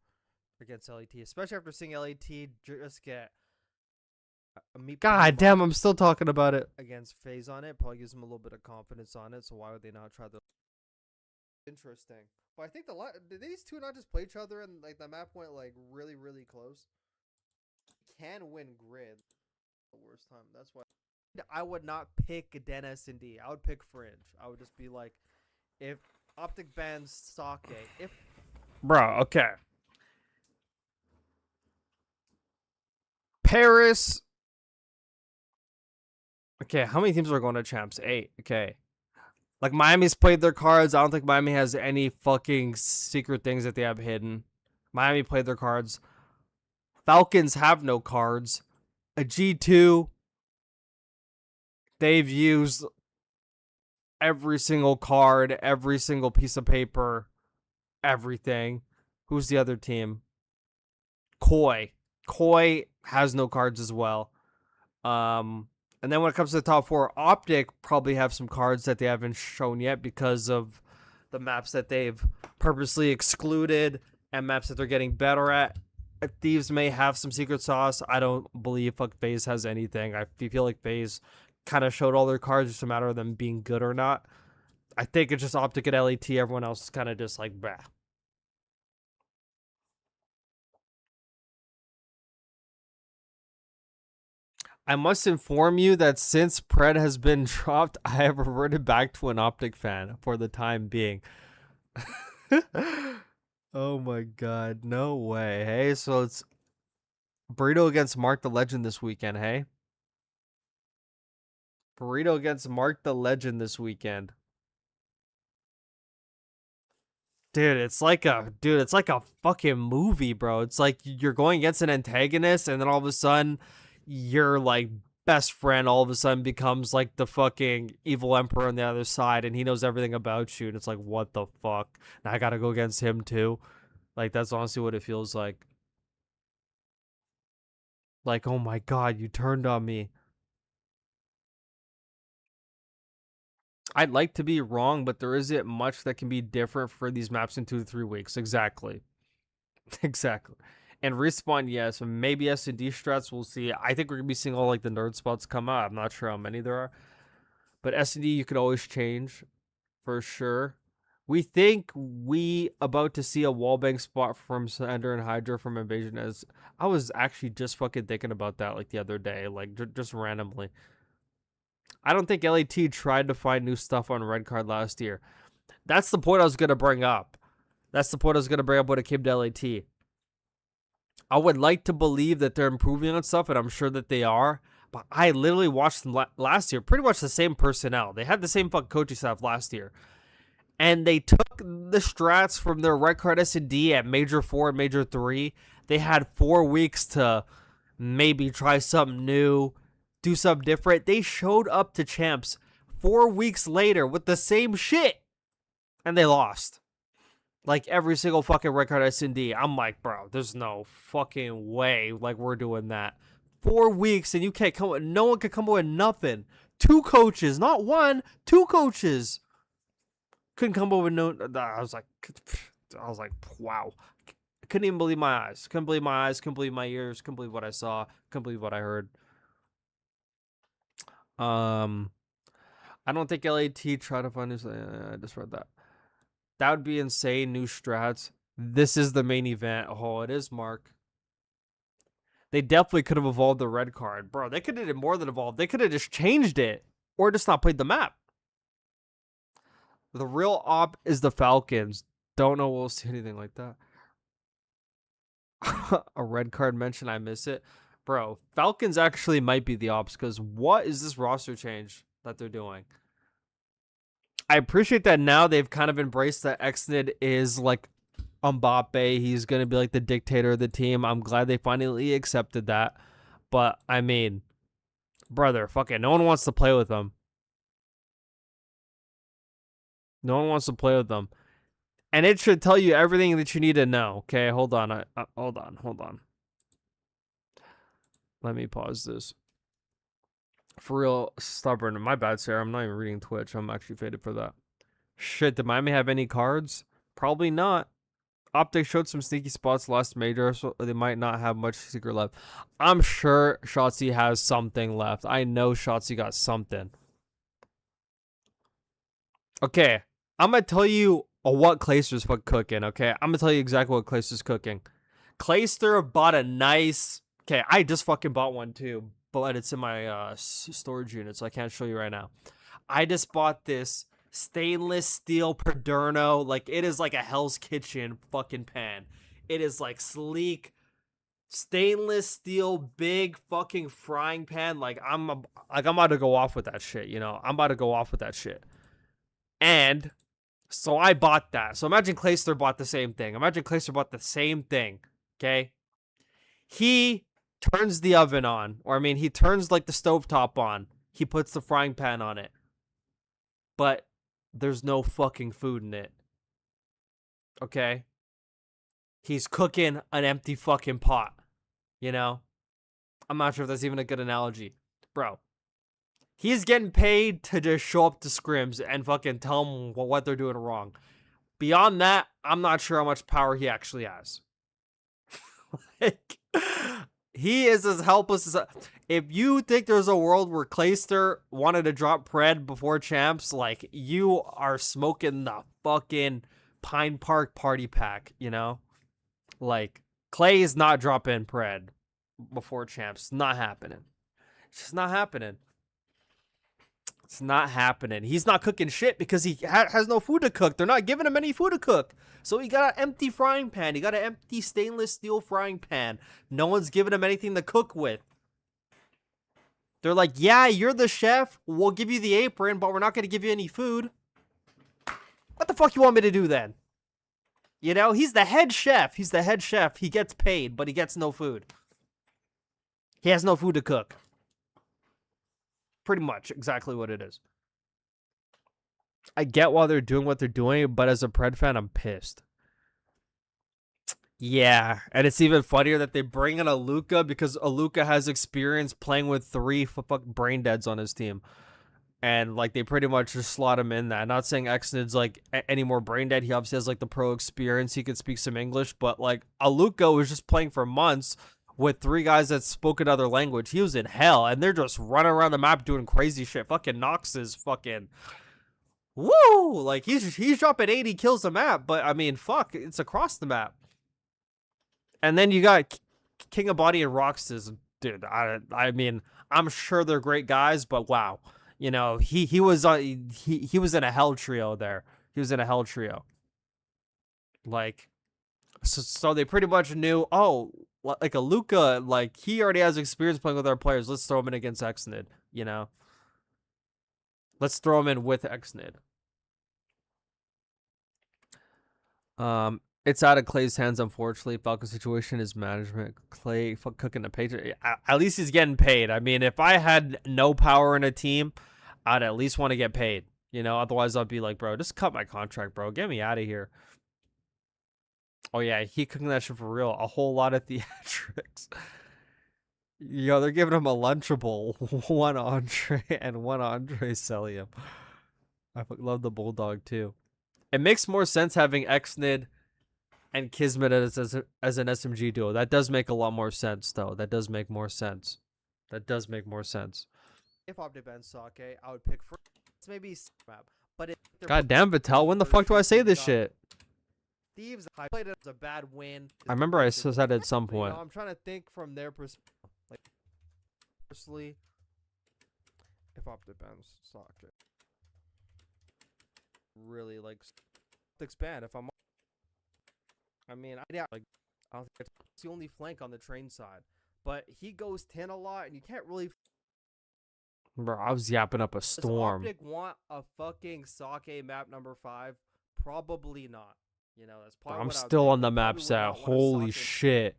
against LAT, especially after seeing LAT just get. God damn! I'm still talking about it against FaZe on it. Probably gives them a little bit of confidence on it. So why would they not try the? Interesting. But I think did these two not just play each other and like the map went like really close? Can win grid. The worst time. That's why I would not pick Dennis and D. I would pick Fringe. I would just be like. If OpTic bans Sake, bro, okay. Paris. Okay, how many teams are going to champs? 8. Okay. Like Miami's played their cards. I don't think Miami has any fucking secret things that they have hidden. Miami played their cards. Falcons have no cards. A G2. They've used every single card, every single piece of paper, everything. Who's the other team? Koi. Koi has no cards as well. And then when it comes to the top 4, OpTic probably have some cards that they haven't shown yet because of the maps that they've purposely excluded and maps that they're getting better at. Thieves may have some secret sauce. I don't believe fuck FaZe has anything. I feel like FaZe kind of showed all their cards. It's a matter of them being good or not. I think it's just OpTic and LET. Everyone else is kind of just like, bah. I must inform you that since Pred has been dropped, I have reverted back to an OpTic fan for the time being. Oh my god, no way. Hey, so it's Burrito against Mark the Legend this weekend, hey? Burrito against Mark the Legend this weekend. Dude, it's like a fucking movie, bro. It's like you're going against an antagonist, and then all of a sudden, your like best friend all of a sudden becomes like the fucking evil emperor on the other side, and he knows everything about you, and it's like, what the fuck? Now I gotta go against him too. Like that's honestly what it feels like. Like, oh my god, you turned on me. I'd like to be wrong, but there isn't much that can be different for these maps in 2 to 3 weeks. Exactly. Exactly. And Respawn, yes. Maybe S&D strats, we'll see. I think we're going to be seeing all like the nerd spots come out. I'm not sure how many there are. But S&D, you could always change for sure. We think we about to see a wallbang spot from Slender and Hydra from Invasion. As I was actually just fucking thinking about that like the other day, like just randomly. I don't think LAT tried to find new stuff on Red Card last year. That's the point I was going to bring up. That's the point I was going to bring up when it came to LAT. I would like to believe that they're improving on stuff, and I'm sure that they are. But I literally watched them last year. Pretty much the same personnel. They had the same fucking coaching staff last year. And they took the strats from their Red Card S&D at Major 4 and Major 3. They had 4 weeks to maybe try something new, do something different. They showed up to champs 4 weeks later with the same shit, and they lost. Like every single fucking Red Card S&D. I'm like, bro, there's no fucking way like we're doing that. 4 weeks and you can't come with, no one can come with nothing. 2 coaches, not 1, 2 coaches. Couldn't come up with no. I was like, wow. I couldn't even believe my eyes. Couldn't believe my eyes. Couldn't believe my ears. Couldn't believe what I saw. Couldn't believe what I heard. I don't think LAT tried to find this. I just read that. That would be insane. New strats. This is the main event. Oh, it is, Mark. They definitely could have evolved the red card. Bro, they could have did more than evolved. They could have just changed it. Or just not played the map. The real op is the Falcons. Don't know we'll see anything like that. A red card mention, I miss it. Bro, Falcons actually might be the ops because what is this roster change that they're doing? I appreciate that now they've kind of embraced that Exnid is like Mbappe. He's going to be like the dictator of the team. I'm glad they finally accepted that. But, I mean, brother, fucking no one wants to play with them. No one wants to play with them. And it should tell you everything that you need to know. Okay, hold on. Hold on. Let me pause this. For real, stubborn. My bad, Sarah. I'm not even reading Twitch. I'm actually faded for that. Shit, did Miami have any cards? Probably not. OpTic showed some sneaky spots last major, so they might not have much secret left. I'm sure Shotzi has something left. I know Shotzi got something. Okay, I'm going to tell you what Clayster's cooking, okay? I'm going to tell you exactly what Clayster's cooking. Clayster bought a nice... Okay, I just fucking bought one too, but it's in my storage unit, so I can't show you right now. I just bought this stainless steel Perderno. Like, it is like a Hell's Kitchen fucking pan. It is like sleek, stainless steel, big fucking frying pan. Like, I'm about to go off with that shit, you know? I'm about to go off with that shit. And so I bought that. So imagine Clayster bought the same thing. Okay? He turns the oven on. Or, I mean, he turns, like, the stovetop on. He puts the frying pan on it. But there's no fucking food in it. Okay? He's cooking an empty fucking pot. You know? I'm not sure if that's even a good analogy. Bro. He's getting paid to just show up to scrims and fucking tell them what they're doing wrong. Beyond that, I'm not sure how much power he actually has. Like, he is as helpless as if you think there's a world where Clayster wanted to drop Pred before champs, like, you are smoking the fucking Pine Park party pack, you know? Like, Clay is not dropping Pred before champs. Not happening. It's just not happening. It's not happening. He's not cooking shit because he has no food to cook. They're not giving him any food to cook. So he got an empty frying pan. He got an empty stainless steel frying pan. No one's giving him anything to cook with. They're like, yeah, you're the chef. We'll give you the apron, but we're not going to give you any food. What the fuck you want me to do then? You know, he's the head chef. He's the head chef. He gets paid, but he gets no food. He has no food to cook. Pretty much exactly what it is. I get why they're doing what they're doing, but as a Pred fan, I'm pissed. Yeah, and it's even funnier that they bring in Aluka because Aluka has experience playing with 3 brain deads on his team. And, like, they pretty much just slot him in that. Not saying Xnid's, like, any more brain dead. He obviously has, like, the pro experience. He could speak some English. But, like, Aluka was just playing for months with 3 guys that spoke another language. He was in hell, and they're just running around the map doing crazy shit. Fucking Nox is fucking... Woo! Like, he's dropping 80 kills a map, but, I mean, fuck, it's across the map. And then you got King of Body and Roxas. Dude, I mean, I'm sure they're great guys, but wow. You know, he was in a hell trio there. He was in a hell trio. Like, so they pretty much knew, oh, like a Luca, like, he already has experience playing with our players. Let's throw him in against Xnid, you know? Let's throw him in with Xnid. It's out of Clay's hands, unfortunately. Falcon situation is management. Clay cooking the paycheck. At least he's getting paid. I mean, if I had no power in a team, I'd at least want to get paid. You know, otherwise I'd be like, bro, just cut my contract, bro. Get me out of here. Oh, yeah, he cooking that shit for real. A whole lot of theatrics. Yo, they're giving him a Lunchable. 1 entree and 1 entree Celium. I love the Bulldog, too. It makes more sense having Xnid and Kismet as an SMG duo. That does make a lot more sense, though. That does make more sense. That does make more sense. If OpTic bans Sake, I would pick for maybe map. But if God damn, Vitel, when the fuck do I say this shit? Thieves, I played it as a bad win. I remember I said it at some point. You know, I'm trying to think from their perspective. Like, personally, if OpTic bans Sake, really like expand. If I'm, I mean, yeah, like, I don't think it's the only flank on the train side, but he goes 10 a lot, and you can't really. Bro, I was yapping up a storm. Does OpTic want a fucking Sake map number 5? Probably not. You know, that's probably. I'm what still on the map set. Holy shit.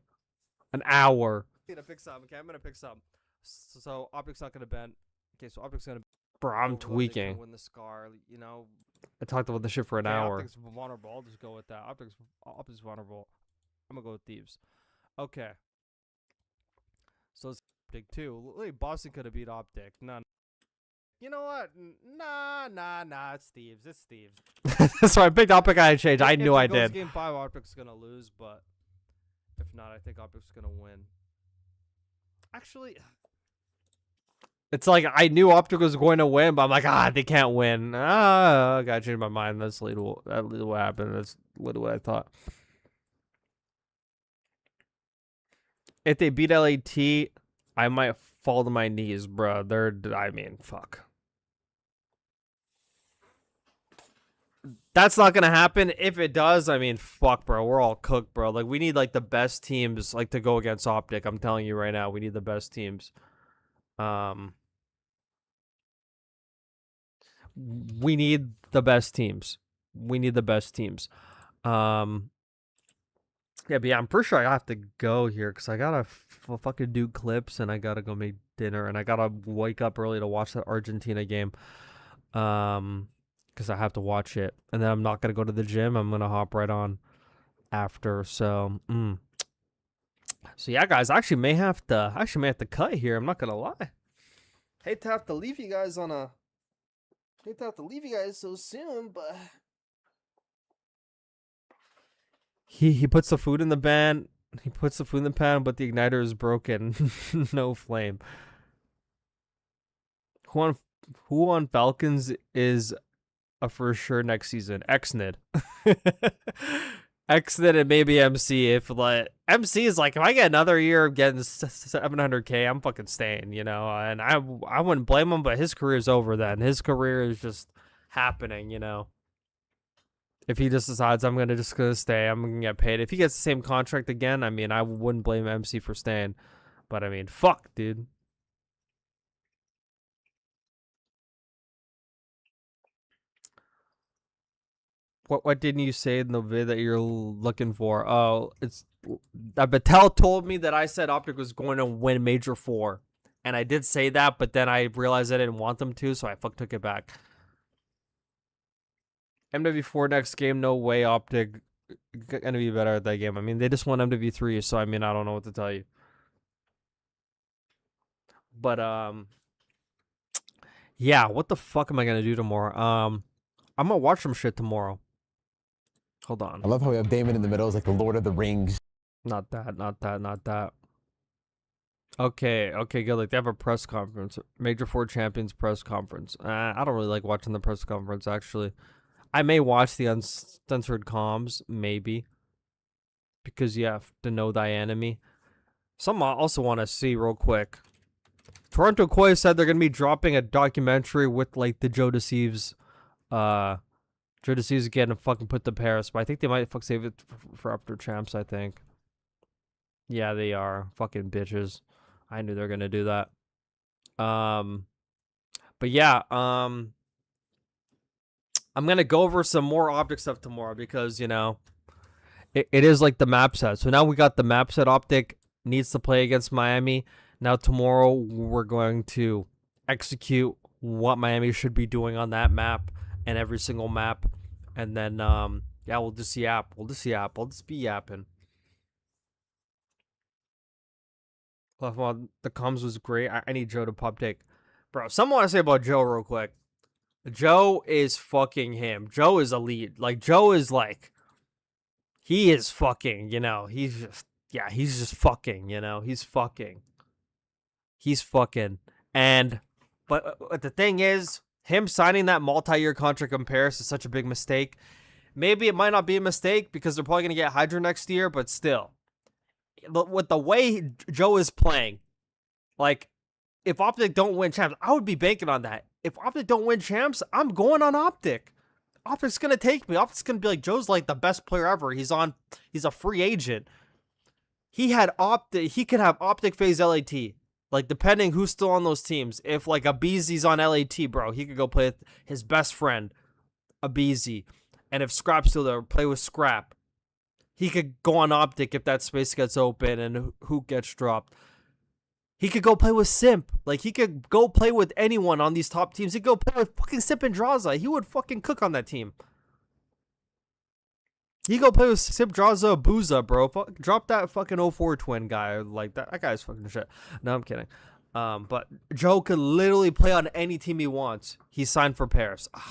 An hour. I'm gonna pick some. Okay, I'm gonna pick some. So OpTic's not gonna ban. Okay, so OpTic's gonna. Bro, I'm tweaking. Win the Scar, you know. I talked about this shit for an hour. OpTic's vulnerable. I'll just go with that. OpTic's vulnerable. I'm gonna go with Thieves. Okay. So it's OpTic 2. Look, Boston could have beat OpTic. None. You know what? Nah. It's Thieves. It's Thieves. So I picked OpTic IHH. I knew I did. Game 5, OpTic's gonna lose, but if not, I think OpTic's gonna win. Actually, it's like I knew OpTic was going to win, but I'm like, they can't win. I gotta change my mind. That's literally what happened. That's literally what I thought. If they beat LAT, I might fall to my knees, bro. I mean, fuck. That's not gonna happen. If it does, I mean, fuck, bro. We're all cooked, bro. Like, we need, like, the best teams, like, to go against OpTic. I'm telling you right now, we need the best teams. We need the best teams. We need the best teams. Yeah, but yeah, I'm pretty sure I have to go here because I gotta fucking do clips and I gotta go make dinner and I gotta wake up early to watch that Argentina game. Because I have to watch it, and then I'm not gonna go to the gym. I'm gonna hop right on after. So, so yeah, guys, I actually may have to cut here. I'm not gonna lie. Hate to have to leave you guys so soon, but he puts the food in the van. He puts the food in the pan, but the igniter is broken. No flame. Who on Falcons is a for sure next season? Xnid. Xnid and maybe MC. If like MC is like, if I get another year of getting 700K, I'm fucking staying, you know. And I wouldn't blame him, but his career is over then. His career is just happening, you know. If he just decides I'm just gonna stay, I'm gonna get paid. If he gets the same contract again, I mean, I wouldn't blame MC for staying. But I mean, fuck, dude. What didn't you say in the vid that you're looking for? Oh, it's Battelle told me that I said OpTic was going to win Major 4. And I did say that, but then I realized I didn't want them to, so I took it back. MW4 next game, no way OpTic gonna be better at that game. I mean, they just won MW3, so I mean, I don't know what to tell you. But yeah, what the fuck am I gonna do tomorrow? I'm gonna watch some shit tomorrow. Hold on. I love how we have Damon in the middle. It's like the Lord of the Rings. Not that. Okay, good. Like, they have a press conference. Major 4 Champions press conference. I don't really like watching the press conference, actually. I may watch the uncensored comms, maybe. Because you have to know thy enemy. Something I also want to see real quick. Toronto Koi said they're going to be dropping a documentary with, like, the Joe Deceives, Joe Deceives again and fucking put to Paris. But I think they might save it for after champs, I think. Yeah, they are. Fucking bitches. I knew they were gonna do that. But yeah, I'm gonna go over some more OpTic stuff tomorrow because, you know, it is like the map set. So now we got the map set. OpTic needs to play against Miami. Now tomorrow we're going to execute what Miami should be doing on that map and every single map. And then yeah, we'll just yap. We'll just be yapping. The comms was great. I need Joe to pop take. Bro, something I want to say about Joe real quick. Joe is fucking him. Joe is elite. Like, Joe is like, he is fucking, you know, he's just fucking, you know, he's fucking. But the thing is, him signing that multi-year contract in Paris is such a big mistake. Maybe it might not be a mistake because they're probably going to get Hydra next year, but still. With the way Joe is playing, like, if OpTic don't win champs, I would be banking on that. If OpTic don't win champs, I'm going on OpTic. OpTic's gonna take me. OpTic's gonna be like, Joe's like the best player ever. He's a free agent. He could have OpTic phase LAT. Like, depending who's still on those teams. If like Abeezy's on LAT, bro, he could go play with his best friend, Abeezy. And if Scrap's still there, play with Scrap. He could go on OpTic if that space gets open and who gets dropped. He could go play with Simp. Like, he could go play with anyone on these top teams. He could go play with fucking Simp and Draza. He would fucking cook on that team. He go play with Simp, Draza, Booza, bro. Drop that fucking 04 twin guy. Like, that guy's fucking shit. No, I'm kidding. But Joe could literally play on any team he wants. He's signed for Paris. Ugh.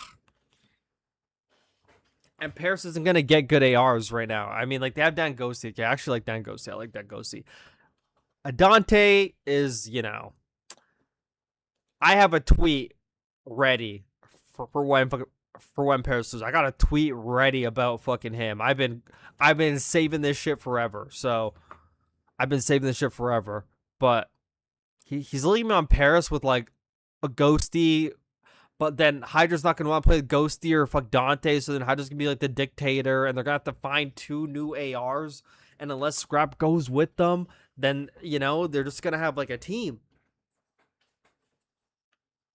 And Paris isn't going to get good ARs right now. I mean, like, they have Dan Ghosty. I actually like Dan Ghosty. I like that Ghosty. Dante is, you know, I have a tweet ready for when Paris loses. I got a tweet ready about fucking him. I've been saving this shit forever. But he's leaving me on Paris with like a Ghosty. But then Hydra's not going to want to play Ghosty or fuck Dante, so then Hydra's going to be like the dictator, and they're going to have to find 2 new ARs, and unless Scrap goes with them, then, you know, they're just going to have like a team.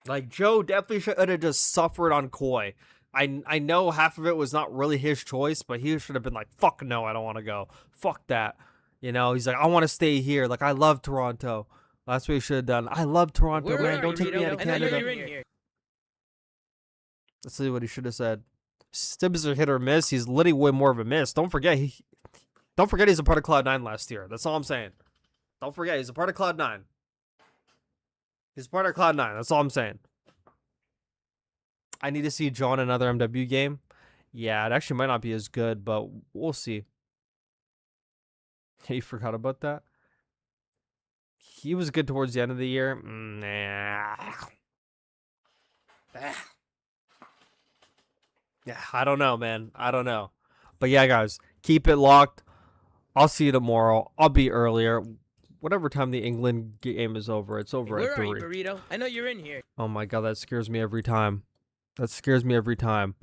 Like, Joe definitely should have just suffered on Koi. I know half of it was not really his choice, but he should have been like, fuck no, I don't want to go. Fuck that. You know, he's like, I want to stay here. Like, I love Toronto. That's what he should have done. I love Toronto, man. Don't take me out of Canada. Let's see what he should have said. Stibbs are hit or miss. He's literally way more of a miss. Don't forget he's a part of Cloud9 last year. That's all I'm saying. Don't forget he's a part of Cloud9. He's part of Cloud9. That's all I'm saying. I need to see John in another MW game. Yeah, it actually might not be as good, but we'll see. You forgot about that? He was good towards the end of the year. Yeah, I don't know, man. I don't know. But yeah, guys, keep it locked. I'll see you tomorrow. I'll be earlier. Whatever time the England game is over, it's over Where at are you, 3. Burrito? I know you're in here. Oh my god, that scares me every time. That scares me every time.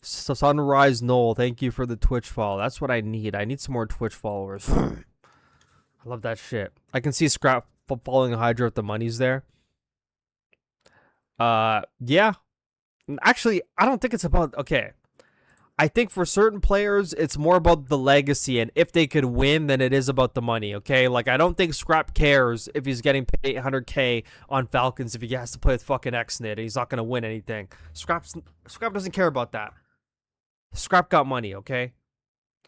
Sunrise Knoll, thank you for the Twitch follow. That's what I need. I need some more Twitch followers. I love that shit. I can see Scrap following Hydra if the money's there. Yeah. Actually, I don't think it's about... Okay. I think for certain players, it's more about the legacy and if they could win than it is about the money, okay? Like, I don't think Scrap cares if he's getting paid 800K on Falcons if he has to play with fucking Xnit and he's not going to win anything. Scrap doesn't care about that. Scrap got money, okay?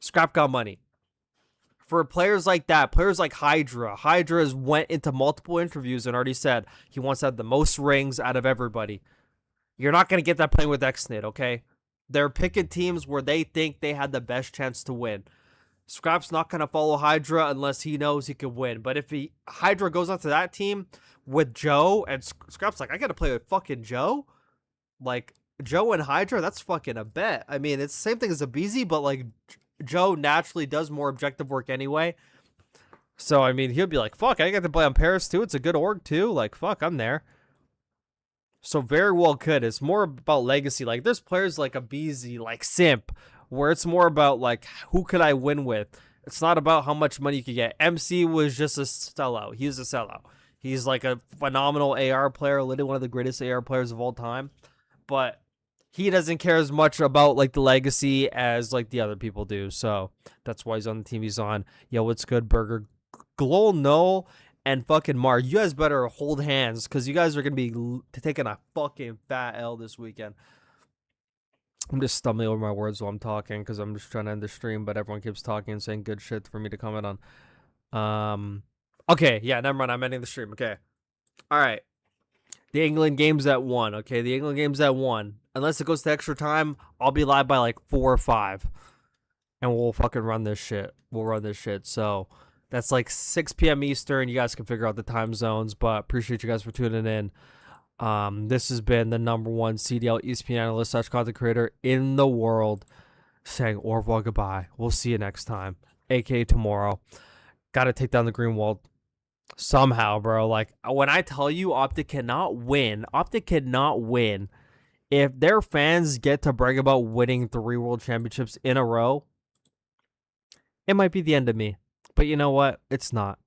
Scrap got money. For players like that, players like Hydra has went into multiple interviews and already said he wants to have the most rings out of everybody. You're not going to get that playing with Xnit, okay? They're picking teams where they think they had the best chance to win. Scrap's not going to follow Hydra unless he knows he could win. But if Hydra goes onto that team with Joe, and Scrap's like, I got to play with fucking Joe? Like, Joe and Hydra, that's fucking a bet. I mean, it's the same thing as Abizi, but, like, Joe naturally does more objective work anyway. So, I mean, he'll be like, fuck, I got to play on Paris, too. It's a good org, too. Like, fuck, I'm there. So very well could. It's more about legacy. Like there's players like Abizi, like Simp, where it's more about like who could I win with. It's not about how much money you could get. MC was just a sellout. He was a sellout. He's like a phenomenal AR player, literally one of the greatest AR players of all time. But he doesn't care as much about like the legacy as like the other people do. So that's why he's on the team he's on. Yo, what's good, Burger? Glol Noel and fucking Mar, you guys better hold hands because you guys are going to be taking a fucking fat L this weekend. I'm just stumbling over my words while I'm talking because I'm just trying to end the stream, but everyone keeps talking and saying good shit for me to comment on. Okay, yeah, never mind. I'm ending the stream. Okay. All right. The England game's at 1. Okay, the England game's at 1. Unless it goes to extra time, I'll be live by like 4 or 5. And we'll fucking run this shit. We'll run this shit. So... that's like 6 p.m. Eastern. You guys can figure out the time zones, but appreciate you guys for tuning in. This has been the #1 CDL ESPN analyst / content creator in the world saying au revoir, goodbye. We'll see you next time, aka tomorrow. Got to take down the green wall somehow, bro. Like when I tell you OpTic cannot win if their fans get to brag about winning 3 world championships in a row. It might be the end of me. But you know what? It's not.